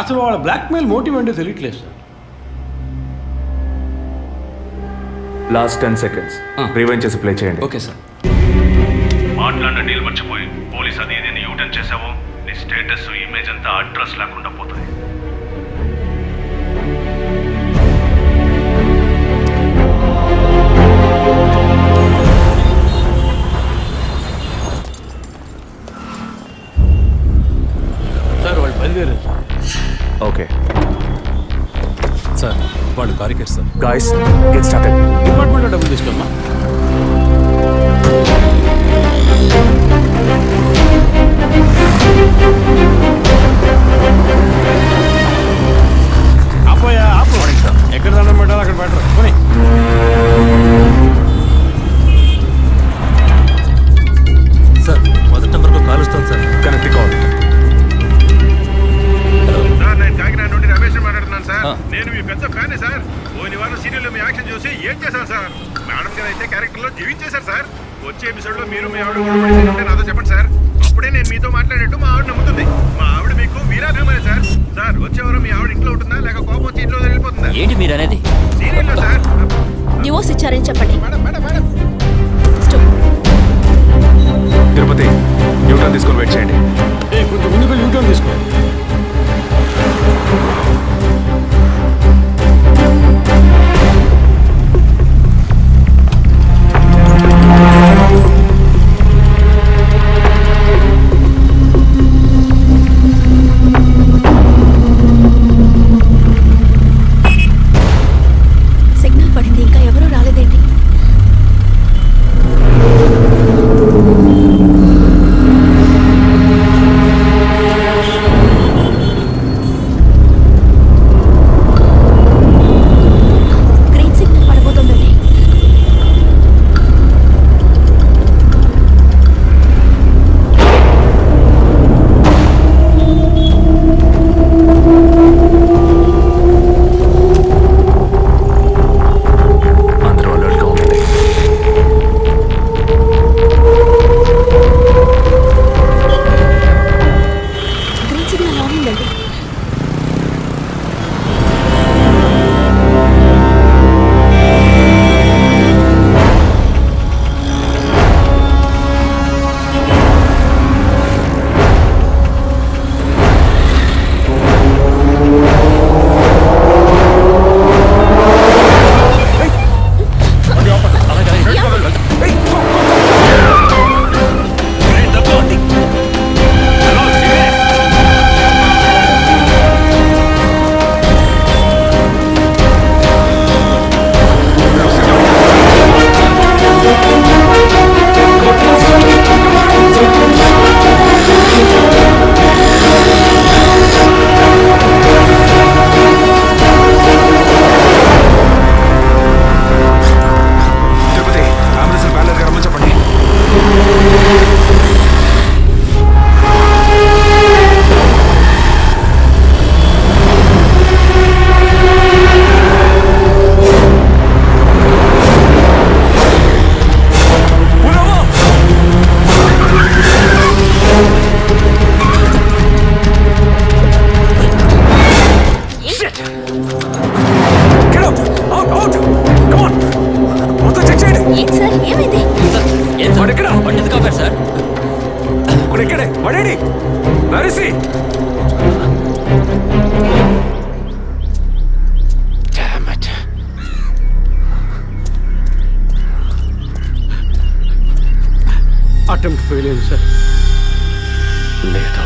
అసలు వాళ్ళ బ్లాక్మెయిల్ మోటివ్ ఏంటో తెలియట్లేదు సార్. లాస్ట్ 10 సెకండ్స్ రివైండ్ చేసి ప్లే చేయండి. Okay sir. మాట్లాడిన డీల్ మర్చిపోయి పోలీస్ అది ఇది యూటర్న్ చేసావో నీ స్టేటస్ ఇమేజ్ అంతా అడ్రస్ లేకుండా పోతుంది. సార్, వాళ్ళు బయలుదేరారు సార్. ఓకే సార్ వాళ్ళు కారికేట్ సార్. Guys, get started. డిపార్ట్మెంట్లో డబ్బులు తీసుకోమ్మా. ఆపోయా ఆపు. ఎక్కడ దండం పెట్టాలి అక్కడ పెట్టరు. కొని సార్ మొదటి నెంబర్లో కాల్ వస్తాను సార్. Connect call. సార్, నేను కాకినాడ నుండి రమేష్ మాట్లాడుతున్నాను సార్. నేను మీ పెద్ద ఫ్యానే సార్. పోయిన వారం సీరియల్లో మీ యాక్షన్ చూసి ఏం చేశాను సార్. మేడం గారు అయితే క్యారెక్టర్లో జీవించేశారు సార్. వచ్చే ఎపిసోడ్లో మీరు మీ ఆవిడ గొడవపడేసారంటే నాతో చెప్పండి సార్. అప్పుడే నేను మీతో మాట్లాడేట్టు మా ఆవిడ నమ్ముతుంది. మా ఆవిడ మీకు వీరాభిమాని సార్. సార్, వచ్చే వారం మీ ఆవిడ ఇంట్లో ఉంటుందా లేక కోపం వచ్చి ఇంట్లో వెళ్ళిపోతుందా? ఏంటి మీరు అనేది? సీరియల్లో సార్. డివోర్స్ ఇచ్చారని చెప్పండి. Madam madam madam Tirupati, U turn తీసుకొని వెయిట్ చేయండి. కొంచెం ముందుకు యూటర్న్ తీసుకో. సిగ్నల్ పడింది, ఇంకా ఎవరూ రాలేదేంటి? ఏమైంది? పండిత్ కాపారు సార్. ఇక్కడే పడేడి నరిసి అటెంప్ట్ ఫెయిల్ అయింది సార్. లేదు.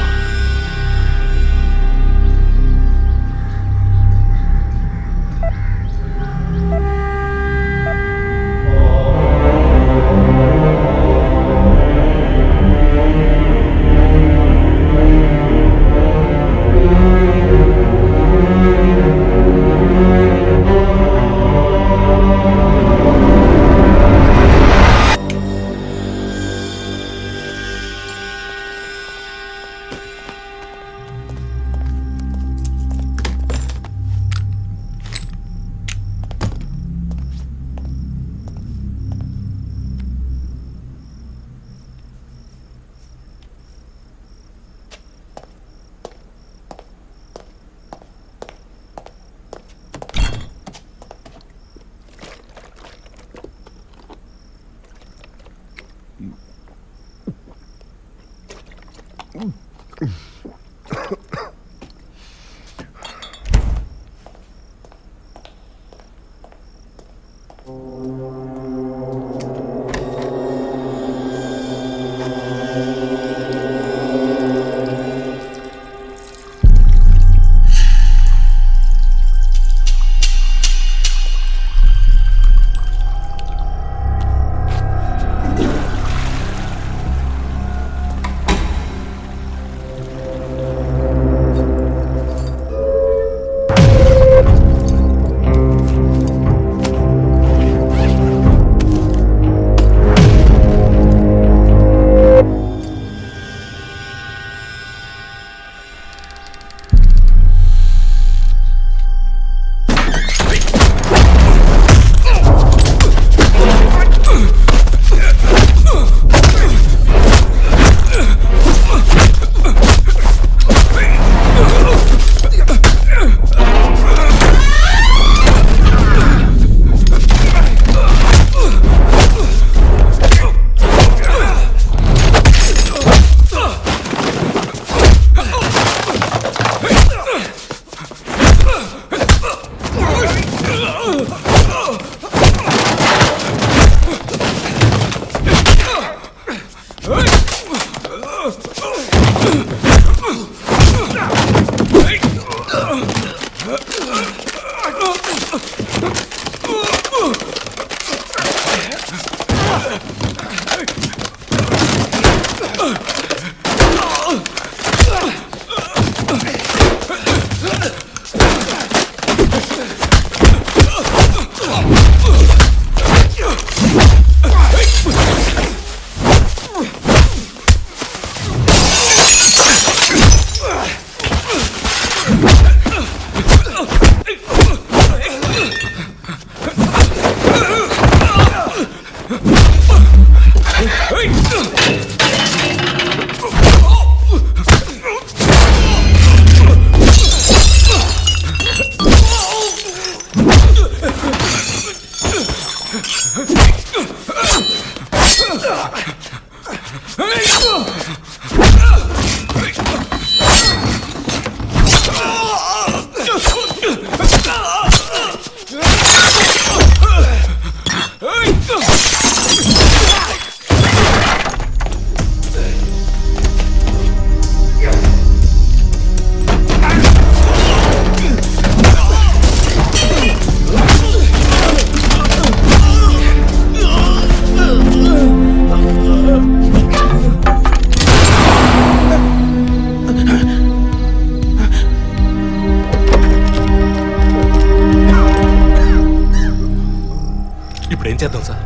ఇప్పుడు ఏం చేద్దాం సార్?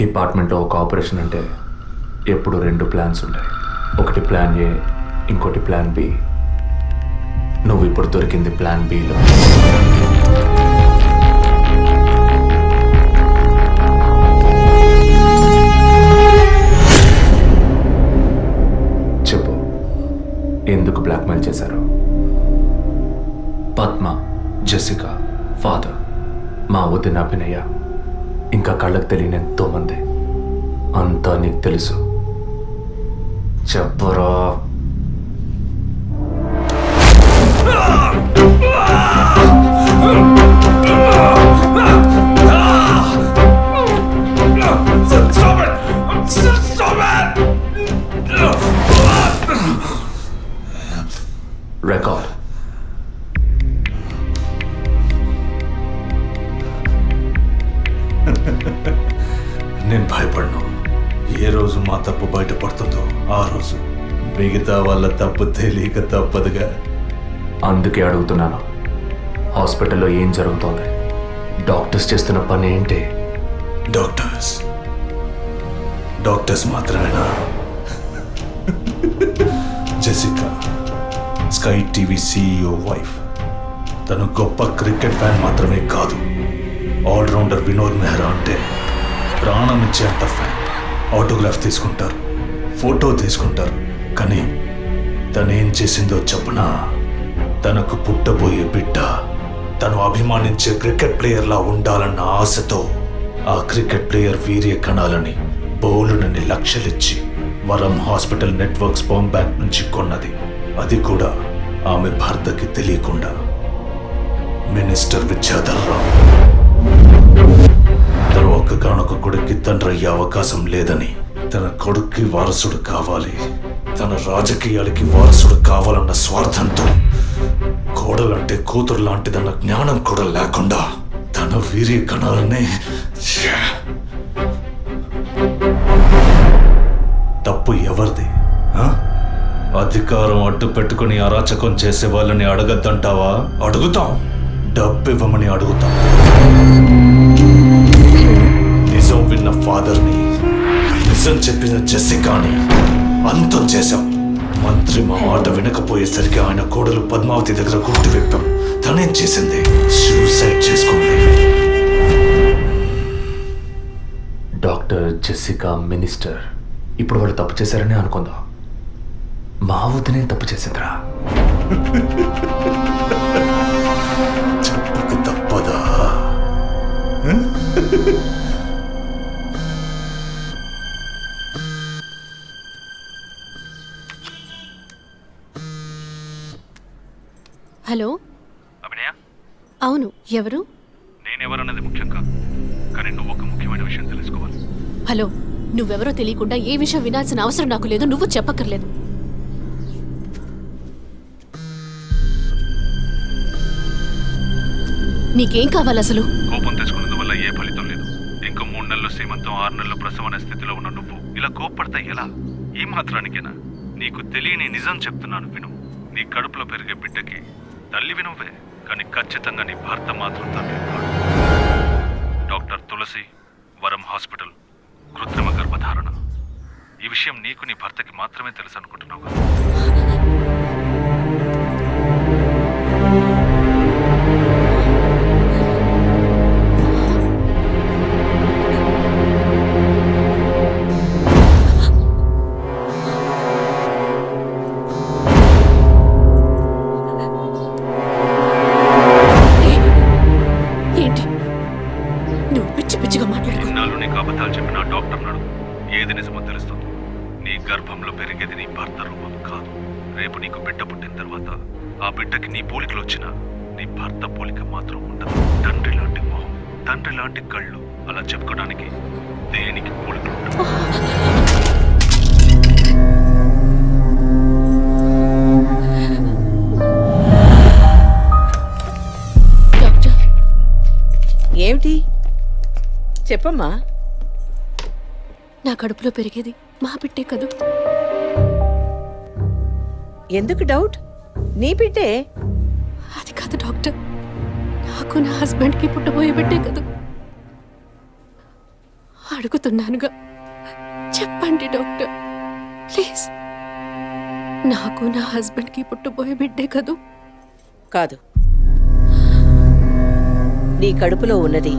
డిపార్ట్మెంట్లో ఒక ఆపరేషన్ అంటే ఎప్పుడు 2 ప్లాన్స్ ఉంటాయి. ఒకటి ప్లాన్ ఏ, ఇంకోటి ప్లాన్ బి. నువ్వు ఇప్పుడు దొరికింది ప్లాన్ బిలో. చెప్పు, ఎందుకు బ్లాక్మెయిల్ చేశారు? పద్మ, జెసికా, ఫాదర్, మా వదిన అభినయ, ఇంకా కళ్ళకు తెలియని ఎంతో మంది. అంతా నీకు తెలుసు. చెప్పరా. రికార్డ్. నేను భయపడ్ను. ఏ రోజు మా తప్పు బయటపడుతుందో ఆ రోజు మిగతా వాళ్ళ తప్పు తెలియక తప్పదుగా. అందుకే అడుగుతున్నాను, హాస్పిటల్లో ఏం జరుగుతోంది? డాక్టర్స్ చేస్తున్న పని ఏంటి? డాక్టర్స్ మాత్రమేనా? Jessica, sky TV CEO wife. తను గొప్ప క్రికెట్ ఫ్యాన్ మాత్రమే కాదు, ఆల్రౌండర్ వినోద్ మెహ్రా అంటే ప్రాణం ఇచ్చేంత ఫ్యాన్. ఆటోగ్రాఫ్ తీసుకుంటారు, ఫోటో తీసుకుంటారు. కానీ తనేం చేసిందో చెప్పనా? తనకు పుట్టబోయే బిడ్డ తను అభిమానించే క్రికెట్ ప్లేయర్లా ఉండాలన్న ఆశతో ఆ క్రికెట్ ప్లేయర్ వీర్య కణాలని బౌలునని లక్షలిచ్చి వరం హాస్పిటల్ నెట్వర్క్ స్పర్మ్ బ్యాంక్ నుంచి కొన్నది. అది కూడా ఆమె భర్తకి తెలియకుండా. మినిస్టర్ విద్యాధర్ రావు తను ఒక్కగానొక్క కొడుక్కి తండ్రి అయ్యే అవకాశం లేదని, తన కొడుక్కి వారసుడు కావాలి, తన రాజకీయాలకి వారసుడు కావాలన్న స్వార్థంతో కోడలంటే కూతురు లాంటిదన్న జ్ఞానం కూడా లేకుండా తన వీర్య కణాలనే. తప్పు ఎవరిది? అధికారం అడ్డు పెట్టుకుని అరాచకం చేసే వాళ్ళని అడగద్దంటావా? అడుగుతాం. డబ్బు ఇవ్వమని అడుగుతాం. నిజం విన్న ఫాదర్ని, నిజం చెప్పిన జెసికాని అంతం చేశాం. మంత్రి మా మాట వినకపోయేసరికి ఆయన కోడలు పద్మావతి దగ్గర గుర్తు విప్పాం. తనేం చేసింది? సూసైడ్ చేసుకుంది. డాక్టర్, జెసికా, మినిస్టర్, ఇప్పుడు వాళ్ళు తప్పు చేశారని అనుకుందాం. మా వదినే తప్పు చేసిందిరా. చెప్పక తప్పదా? హలో, అభినయ, అవును, ఎవరు? నేనెవరన్నది ముఖ్యం కాదు, కానీ నువ్వు ఒక ముఖ్యమైన విషయం తెలుసుకోవాలి. హలో, నువ్వెవరో తెలియకుండా ఏ విషయం వినాల్సిన అవసరం నాకు లేదు. నువ్వు చెప్పక్కర్లేదు. నీకేం కావాలి అసలు? కోపం తెచ్చుకున్నందువల్ల ఏ ఫలితం లేదు. ఇంకో 3 నెలలు శ్రీమంతం, 6 నెలలు ప్రసవ అనే స్థితిలో ఉన్న నువ్వు ఇలా కోప్పడతా ఎలా? ఈ మాత్రానికేనా? నీకు తెలియని నిజం చెప్తున్నాను విను. నీ కడుపులో పెరిగే బిడ్డకి తల్లివి నువ్వే, కానీ ఖచ్చితంగా నీ భర్త మాత్రం తండ్రి కాడు. డాక్టర్ తులసి, వరం హాస్పిటల్, కృత్రిమ గర్భధారణ. ఈ విషయం నీకు నీ భర్తకి మాత్రమే తెలుసు అనుకుంటున్నావు కదా? అబద్ధాలు చెప్పిన డాక్టర్ నాడు ఏది నిజమో తెలుస్తుంది. నీ గర్భంలో పెరిగేది నీ భర్త రూపం కాదు. రేపు నీకు బిడ్డ పుట్టిన తర్వాత ఆ బిడ్డకి నీ పోలికలు వచ్చినా నీ భర్త పోలిక మాత్రం ఉండదు. తండ్రి లాంటి మొహం, తండ్రి లాంటి కళ్ళు, అలా చెప్పుకోవడానికి దేనికి పోలికలు ఉండవు. ఏమిటి చెప్పమ్మా? నా కడుపులో పెరిగేది మా బిడ్డే కదూ. ఎందుకు డౌట్? నీ బిడ్డే. అది కాదు డాక్టర్, నాకు నా హస్బెండ్కి పుట్టబోయే బిడ్డే కదూ. అడుగుతున్నానుగా, చెప్పండి డాక్టర్ ప్లీజ్. నాకు నా హస్బెండ్కి పుట్టబోయే బిడ్డే కదూ. కాదు, నీ కడుపులో ఉన్నది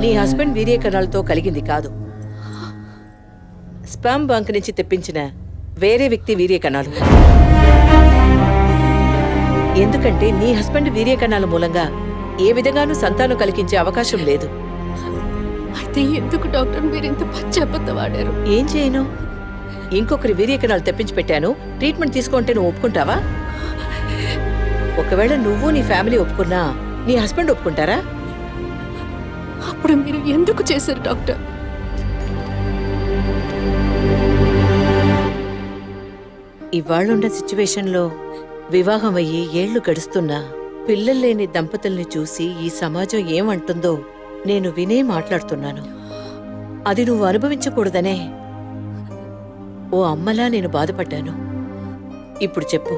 నీ హస్బెండ్ వీర్య కణాలతో కలిగింది కాదు, స్పామ్ బంక్ నుంచి తెప్పించిన వేరే వ్యక్తి వీర్య కణాలు. ఎందుకంటే నీ హస్బెండ్ వీర్య కణాల మూలంగా ఏ విధంగానూ సంతానం కలిగించే అవకాశం లేదు. అయితే ఎందుకు డాక్టర్ మీరు ఇంత పచ్చబద్ధ వాడారు? ఏం చేయను, ఇంకొకరి వీర్య కణాలు తెప్పించి పెట్టాను, ట్రీట్మెంట్ తీసుకుంటే నువ్వు ఒప్పుకుంటావా? ఒకవేళ నువ్వు నీ ఫ్యామిలీ ఒప్పుకున్నా నీ హస్బెండ్ ఒప్పుకుంటారా? అప్పుడు మీరు ఎందుకు చేశారు డాక్టర్? ఇవాళ్ళున్న సిచ్యువేషన్లో వివాహం అయ్యి ఏళ్లు గడుస్తున్నా పిల్లలు లేని దంపతుల్ని చూసి ఈ సమాజం ఏమంటుందో నేను వినే మాట్లాడుతున్నాను. అది నువ్వు అనుభవించకూడదనే ఓ అమ్మలా నేను బాధపడ్డాను. ఇప్పుడు చెప్పు,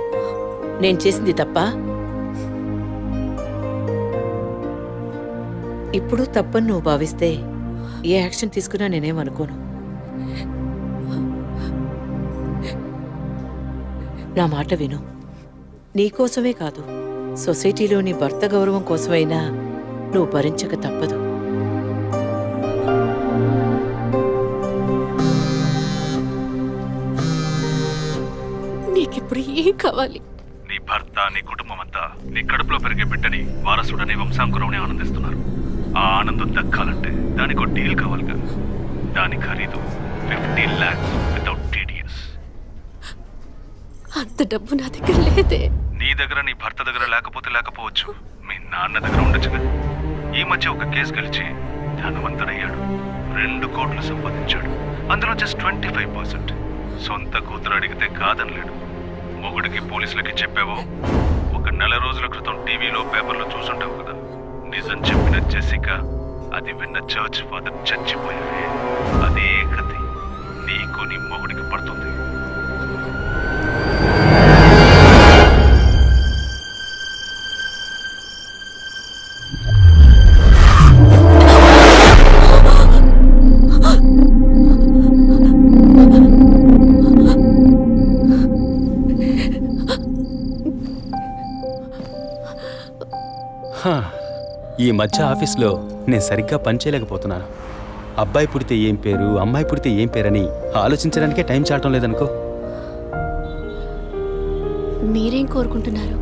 నేను చేసింది తప్పా? ఇప్పుడు తప్పని నువ్వు భావిస్తే ఏ యాక్షన్ తీసుకున్నా నేనేమనుకోను. నా మాట విను. నీకోసమే కాదు, సొసైటీలోని భర్త గౌరవం కోసమైనా నువ్వు భరించక తప్పదు. నీకిప్పుడు ఏం కావాలి? నీ భర్త, నీ కుటుంబం అంతా నీ కడుపులో పెరిగే బిడ్డని వారసుడని వంశాంకురమని ఆనందిస్తున్నారు. ఆ ఆనందం దక్కాలంటే దానికి ఒక డీల్ కావాలిగా. దాని ఖరీదు 50 lakhs వితౌట్ TDS. అంత డబ్బు నా దగ్గర లేదే. నీ దగ్గర, నీ భర్త దగ్గర లేకపోవచ్చు, మీ నాన్న దగ్గర ఉండొచ్చుగా. ఈ మధ్య ఒక కేసు గెలిచి ధనవంతుడయ్యాడు, 2 కోట్లు సంపాదించాడు. అందులో జస్ట్ 25%. సొంత కూతురు అడిగితే కాదనలేడు. మొగుడికి, పోలీసులకి చెప్పావో, ఒక నెల రోజుల క్రితం టీవీలో, పేపర్లో చూసుంటావు కదా. నిజం చెప్పిన జెసికా, అది విన్న చర్చ్ ఫాదర్ చచ్చిపోయారే. అదే కథ నీకు నీ మొగుడికి పడుతుంది. ఈ మధ్య ఆఫీస్లో నేను సరిగ్గా పనిచేయలేకపోతున్నాను. అబ్బాయి పుడితే ఏం పేరు, అమ్మాయి పుడితే ఏం పేరని ఆలోచించడానికే టైం చాలటం లేదనుకో. మీరేం కోరుకుంటున్నారు?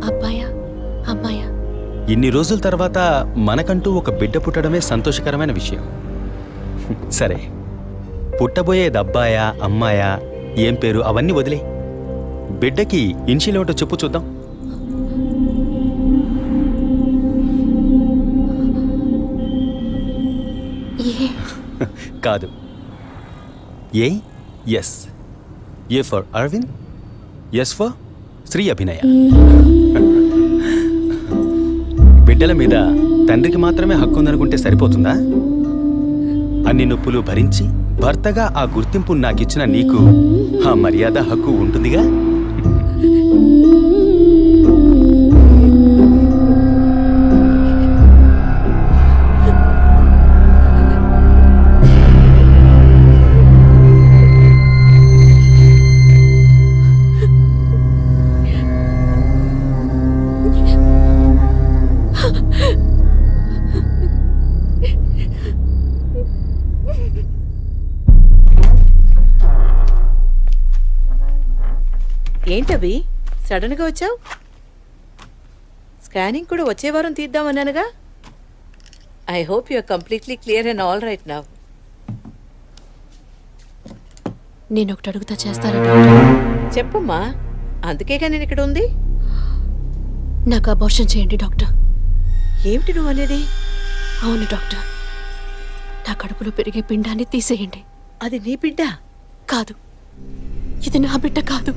అబ్బాయా, అమ్మాయా? ఇన్ని రోజుల తర్వాత మనకంటూ ఒక బిడ్డ పుట్టడమే సంతోషకరమైన విషయం. సరే, పుట్టబోయేది అబ్బాయా, అమ్మాయా, ఏం పేరు అవన్నీ వదిలే. బిడ్డకి ఇన్షియల్ ఏమిటో చెప్పు చూద్దాం. కాదు, yes. A for Arvind, S for Sri Abhinaya. బిడ్డల మీద తండ్రికి మాత్రమే హక్కు ఉందనుకుంటే సరిపోతుందా? అన్ని నొప్పులు భరించి భర్తగా ఆ గుర్తింపు నాకిచ్చిన నీకు ఆ మర్యాద, హక్కు ఉంటుందిగా. ఏంటవి సడన్ గా వచ్చావు? స్కానింగ్ కూడా వచ్చే వారం తీద్దామన్నానుగా. I hope you are completely clear and all right now. నేను ఒకటి అడుగుతా, చేస్తారా డాక్టర్? చెప్పమ్మా, అందుకేగా నేను ఇక్కడ ఉంది. నాకు అబార్షన్ చేయండి డాక్టర్. ఏమిటి నువ్వు అనేది? అవును డాక్టర్, నా కడుపులో పెరిగే పిండాన్ని తీసేయండి. అది నీ బిడ్డ కాదు, ఇది నా బిడ్డ కాదు.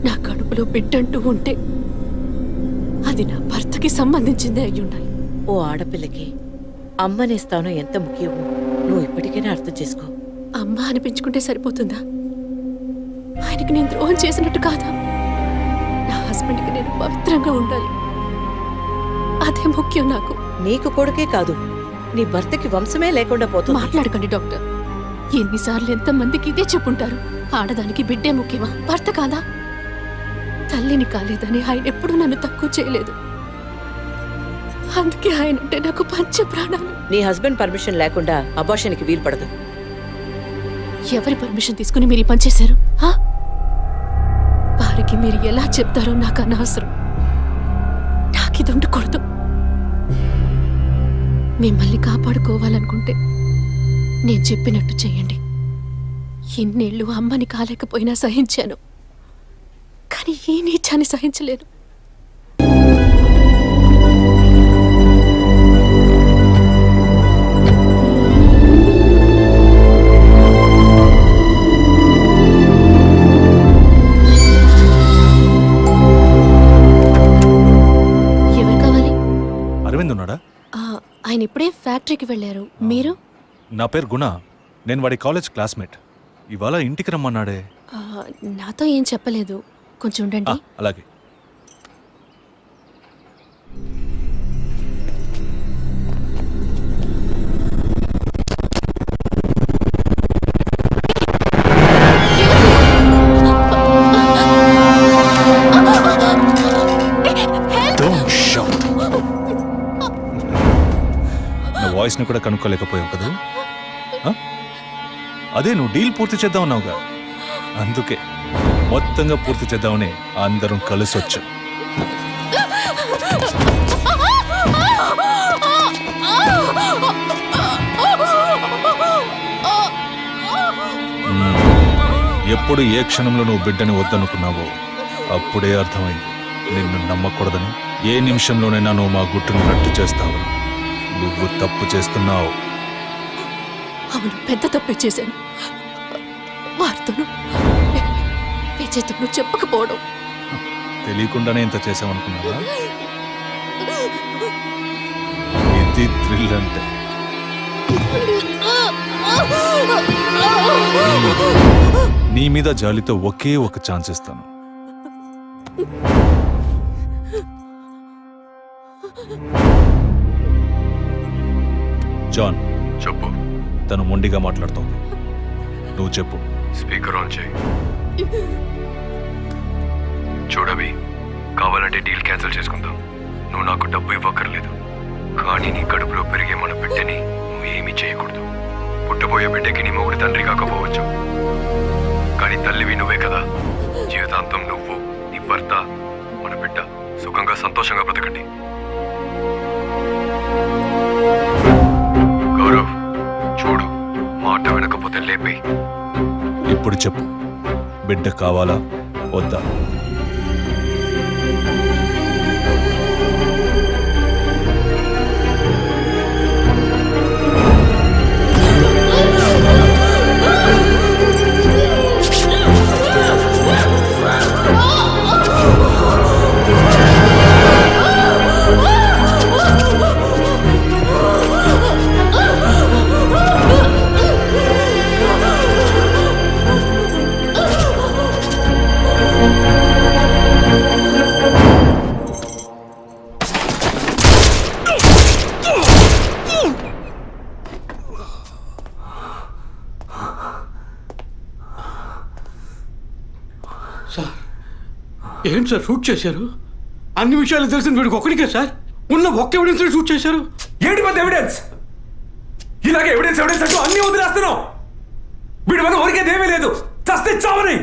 నా కడుపులో బిడ్డంటూ ఉంటే అది నా భర్తకి సంబంధించిందే అయి ఉండాలి. ఓ ఆడపిల్లకి అమ్మనే స్థానం ఎంత ముఖ్యమో నువ్వు ఇప్పటికైనా అర్థం చేసుకో. అమ్మ అనిపించుకుంటే సరిపోతుందా? ఆయనకి నేను ద్రోహం చేసినట్టు కాదా? నా హస్బెండ్కి నేను పవిత్రంగా ఉండాలి, అదే ముఖ్యం నాకు. నీకు కొడుకే కాదు, నీ భర్తకి వంశమే లేకుండా పోతుంది. మాట్లాడకండి డాక్టర్. ఎన్నిసార్లు ఎంతమందికి ఇదే చెప్పుంటారు. ఆడదానికి బిడ్డే ముఖ్యమా, భర్త కాదా? తల్లిని కాలేదని ఆయన ఎప్పుడూ నన్ను తక్కువ చేయలేదు. అందుకే ఆయన అంటే నాకు పంచ ప్రాణాలు. నీ హస్బెండ్ పర్మిషన్ లేకుండా అబార్షన్కి వీలు పడదు. ఎవరి పర్మిషన్ తీసుకుని మీరు ఈ పని చేశారు? వారికి మీరు ఎలా చెప్తారో నాకు అనవసరం. నాకు ఇది ఉండకూడదు. మిమ్మల్ని కాపాడుకోవాలనుకుంటే నేను చెప్పినట్టు చేయండి. ఇన్నేళ్ళు అమ్మని కాలేకపోయినా సహించాను, కానీ ఈ నీచాన్ని సహించలేను. ఎవరు కావాలి? అరవింద్ ఉన్నాడా? ఆయన ఇప్పుడే ఫ్యాక్టరీకి వెళ్ళారు. మీరు? నా పేరు గుణ. నేను వాడి కాలేజ్ క్లాస్మేట్. ఇవాళ ఇంటికి రమ్మన్నాడే. నాతో ఏం చెప్పలేదు. కొంచెం ఉండండి. అలాగే. Don't shout. నా వాయిస్ని కూడా కనుక్కోలేకపోయావు కదా? అదే నువ్వు డీల్ పూర్తి చేద్దాం అన్నావుగా, అందుకే మొత్తంగా పూర్తి చేద్దామని అందరం కలిసి వచ్చాం. ఎప్పుడు ఏ క్షణంలో నువ్వు బిడ్డని వద్దనుకున్నావో అప్పుడే అర్థమైంది నిన్ను నమ్మకూడదని. ఏ నిమిషంలోనైనా నువ్వు మా గుట్టును రట్టు చేస్తావని. నువ్వు తప్పు చేస్తున్నావు. అవును, పెద్ద తప్పే చేశాను. వారితోనూ విజయ్తోనూ చెప్పకపోవడం. తెలియకుండానే ఇంత చేసామనుకున్నావా? ఇది థ్రిల్ అంటే. నీ మీద జాలితో ఒకే ఒక ఛాన్స్ ఇస్తాను. జాన్ చెప్పు. తను మొండిగా మాట్లాడుతోంది. నువ్వు చెప్పు. స్పీకర్ ఆన్ చేయి. చూడవి, కావాలంటే డీల్ క్యాన్సిల్ చేసుకుందాం. నువ్వు నాకు డబ్బు ఇవ్వక్కర్లేదు, కానీ నీ కడుపులో పెరిగే మన బిడ్డని నువ్వు ఏమీ చేయకూడదు. పుట్టబోయే బిడ్డకి నీ మొగుడు తండ్రి కాకపోవచ్చు, కానీ తల్లివి నువ్వే కదా. జీవితాంతం నువ్వు, నీ భర్త, మన బిడ్డ సుఖంగా సంతోషంగా బ్రతకండి. గౌరవ్, చూడు, మాట వినకపోతే లేపే. ఇప్పుడు చెప్పు, బిడ్డ కావాలా వద్దా? సార్, ఏంటి సార్ షూట్ చేశారు? అన్ని విషయాలు తెలిసిన వీడికి ఒక్కడికే సార్ ఉన్న ఒక్క ఎవిడెన్స్ షూట్ చేశారు. ఏంటి పెద్ద ఎవిడెన్స్? ఇలాగే ఎవిడెన్స్ ఎవిడెన్స్ అంటూ అన్ని వదిలేస్తున్నావు. వీడి వల్ల ఊరికేది ఏమీ లేదు. చస్తే చావని.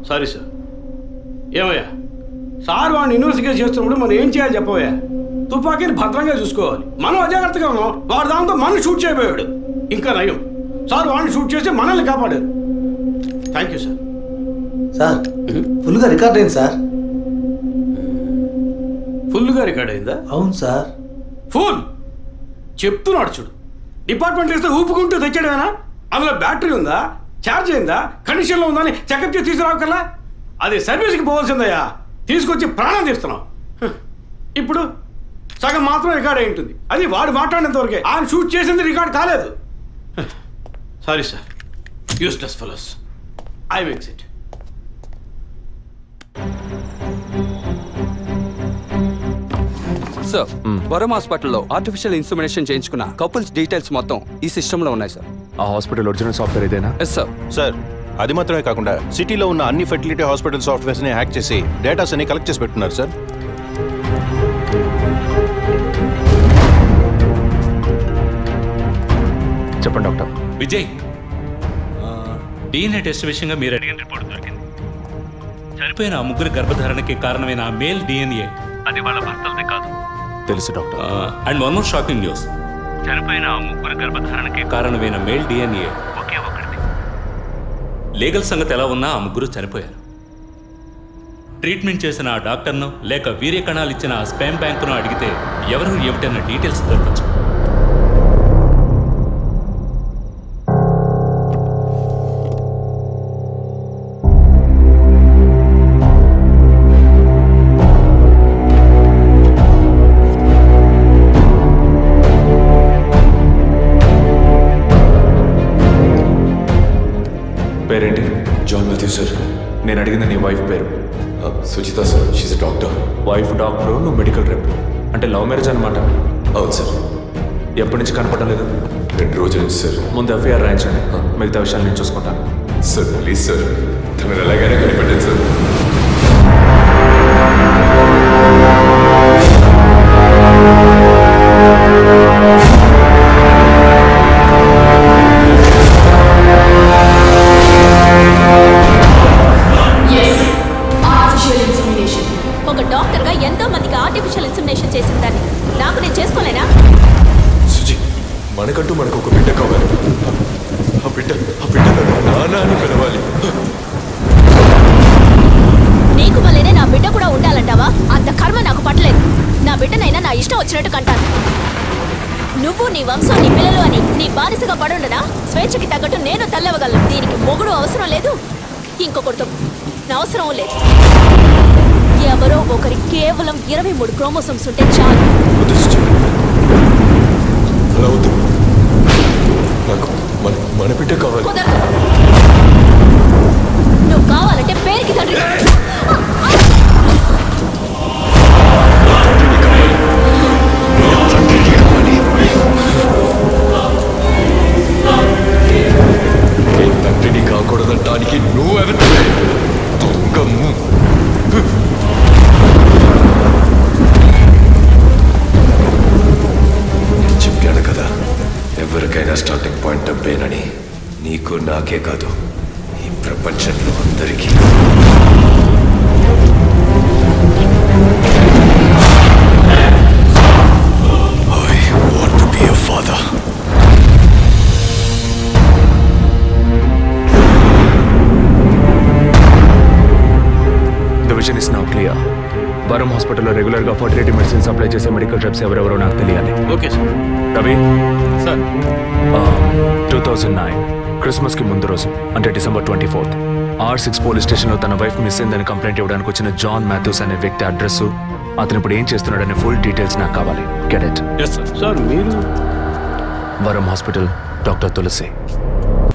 Sorry sir. ఏమయ్యా, సార్ వాడిని ఇన్వెస్టిగేట్ చేస్తున్నప్పుడు మనం ఏం చేయాలి చెప్పవయ్యా? తుపాకీని భద్రంగా చూసుకోవాలి. మనం అజాగ్రత్తగా ఉన్నాం, వాడు దాంతో మనం షూట్ చేయబోయాడు. ఇంకా నయం, సార్ వాడిని షూట్ చేసి మనల్ని కాపాడారు. Thank you sir. సార్, ఫుల్గా రికార్డ్ అయింది సార్. ఫుల్గా రికార్డ్ అయిందా? అవును సార్. ఫుల్ చెప్తున్నాడు చూడు. డిపార్ట్మెంట్ ఇస్తే ఊపుకుంటూ తెచ్చాడేనా? అందులో బ్యాటరీ ఉందా, ఛార్జ్ అయిందా, కండిషన్లో ఉందా అని చెకప్ చేసి తీసుకురావు కదా. అది సర్వీస్కి పోవాల్సిందయ్యా, తీసుకొచ్చి ప్రాణం తీస్తున్నాం. ఇప్పుడు సగం మాత్రం రికార్డ్ అయి ఉంటుంది. అది వాడు మాట్లాడినంత వరకే. ఆయన షూట్ చేసింది రికార్డ్ కాలేదు. Sorry sir, useless fellows. I makes it. Sir Varam హాస్పిటల్లో ఆర్టిఫిషియల్ ఇన్స్ట్రుమెంటేషన్ చేయించుకున్న కపుల్స్ డీటెయిల్స్ మొత్తం ఈ సిస్టంలో ఉన్నాయి సార్. ఆ హాస్పిటల్ ఒరిజినల్ సాఫ్ట్వేర్ ఇదేనా? Yes sir. సార్ అది మాత్రమే కాకుండా సిటీలో ఉన్న అన్ని ఫెర్టిలిటీ హాస్పిటల్ సాఫ్ట్వేర్స్ని హ్యాక్ చేసి డేటాస్ అన్ని కలెక్ట్ చేసి పెట్టున్నారు సార్. చెప్పండి డాక్టర్. విజయ్, డిఎన్ఏ టెస్ట్ విషయంగా మీరు అడిగిన రిపోర్ట్ దొరికింది. చనిపోయిన ఆ ముగ్గురు గర్భధారణకి కారణమైన ఆ మేల్ డిఎన్ఏ అది వాళ్ళ భర్తలదే కాదు. తెలుసు doctor. And one more shocking news, చనిపోయిన ఆ ముగ్గురు గర్భధారణకి కారణమైన మేల్ డిఎన్ఏ ఒకే ఒకటిది. లీగల్ సంగతి ఎలా ఉన్నా ఆ ముగ్గురు చనిపోయారు. ట్రీట్మెంట్ చేసిన ఆ డాక్టర్ను లేక వీర్య కణాలు ఇచ్చిన ఆ స్పామ్ బ్యాంకును అడిగితే ఎవరు ఏమిటన్న డీటెయిల్స్ దొరకచ్చు. పేరేంటి? John Matthew sir. నేను అడిగింది నీ వైఫ్ పేరు. Sujitha sir. She's doctor. Wife doctor, నువ్వు మెడికల్ రెప్. అంటే లవ్ మ్యారేజ్ అనమాట. అవును సార్. ఎప్పటి నుంచి కనపడడం లేదు? 2 రోజుల నుంచి సార్. ముందు ఎఫ్ఐఆర్ రాయించండి, మిగతా విషయాలు నేను చూసుకుంటాను. సార్ ప్లీజ్ సార్, తను ఎలాగైనా కనిపెట్టండి సార్. ఒక డాక్టర్గా ఎంతో మందికి ఆర్టిఫిషియల్ ఇన్సెమినేషన్ చేసిన దాన్ని నాకు నేను చేసుకోలేనా? సుజి, మనకంటూ మనకు ఒక బిడ్డ కావాలి. ఆ బిడ్డ నాన్న అని పిలవాలి. నీకు వల్లనే నా బిడ్డ కూడా ఉండాలంటావా? అంత కర్మ నాకు పట్టలేదు. నా బిడ్డనైనా నా ఇష్టం వచ్చినట్టు కంటాను. నువ్వు నీ వంశం నీ పిల్లలు అని నీ బానిసగా పడుండనా? స్వేచ్ఛకి తగ్గట్టు నేను తల్లవగలను. దీనికి మొగుడు అవసరం లేదు, ఇంకొకరితో అవసరం లేదు. ఎవరో ఒకరి కేవలం 23 క్రోమోసోమ్స్ ఉంటే చాలు. నాకు మన బిడ్డ కావాలి. కుదరదు. నువ్వు కావాలంటే పేరుకి తండ్రి. తండ్రిని కాకూడదంటానికి నువ్వెవరివే? దొంగమ్ము. చెప్పాను కదా, ఎవరికైనా స్టార్టింగ్ పాయింట్ డబ్బేనని. నీకు నాకే కాదు, ఈ ప్రపంచంలో అందరికీ. I want to be a father. The vision is now clear. వరం హాస్పిటల్లో రెగ్యులర్గా ఫర్టిలిటీ మెడిసిన్ సప్లై చేసే మెడికల్ రెప్స్ ఎవరెవరో నాకు తెలియాలి. Okay sir. రవి సార్, 2009 క్రిస్మస్కి ముందు రోజు, అంటే డిసెంబర్ 24th, R6 పోలీస్ స్టేషన్లో తన వైఫ్ మిస్ అయిందని కంప్లైంట్ ఇవ్వడానికి వచ్చిన జాన్ మాథ్యూస్ అనే వ్యక్తి అడ్రస్, అతను ఇప్పుడు ఏం చేస్తున్నాడనే ఫుల్ డీటెయిల్స్ నాకు కావాలి. Get it? Yes sir. Sir మీరు? Varam hospital, doctor Tulasi.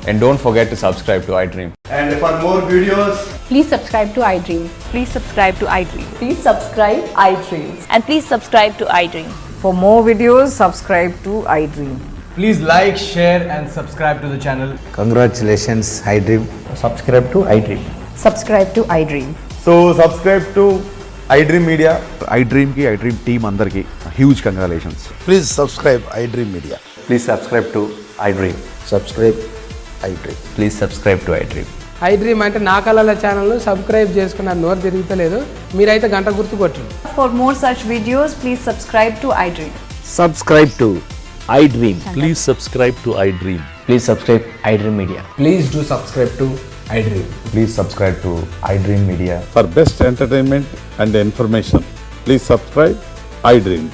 And don't forget to subscribe to iDream. And for more videos, Please subscribe to iDream. Please subscribe to iDream. Please subscribe iDream. And please subscribe to iDream. For more videos, subscribe to iDream. Please like, share and subscribe to the channel. congratulations, iDream. Subscribe to iDream. Subscribe to iDream. So subscribe to iDream Media. iDream ki iDream team andarki huge congratulations. Please subscribe iDream Media. Please subscribe to iDream. Subscribe iDream. Please subscribe to iDream. iDream అంటే నా కళల channel subscribe చేసుకున్న నోరు తిరుగుతలేదు, మీరైతే గంట గుర్తు కొట్టండి. For more such videos, please subscribe to iDream. Subscribe to iDream. Please subscribe to iDream. Please subscribe iDream Media. Please do subscribe to iDream. Please subscribe to iDream Media. For best entertainment and information, please subscribe iDream.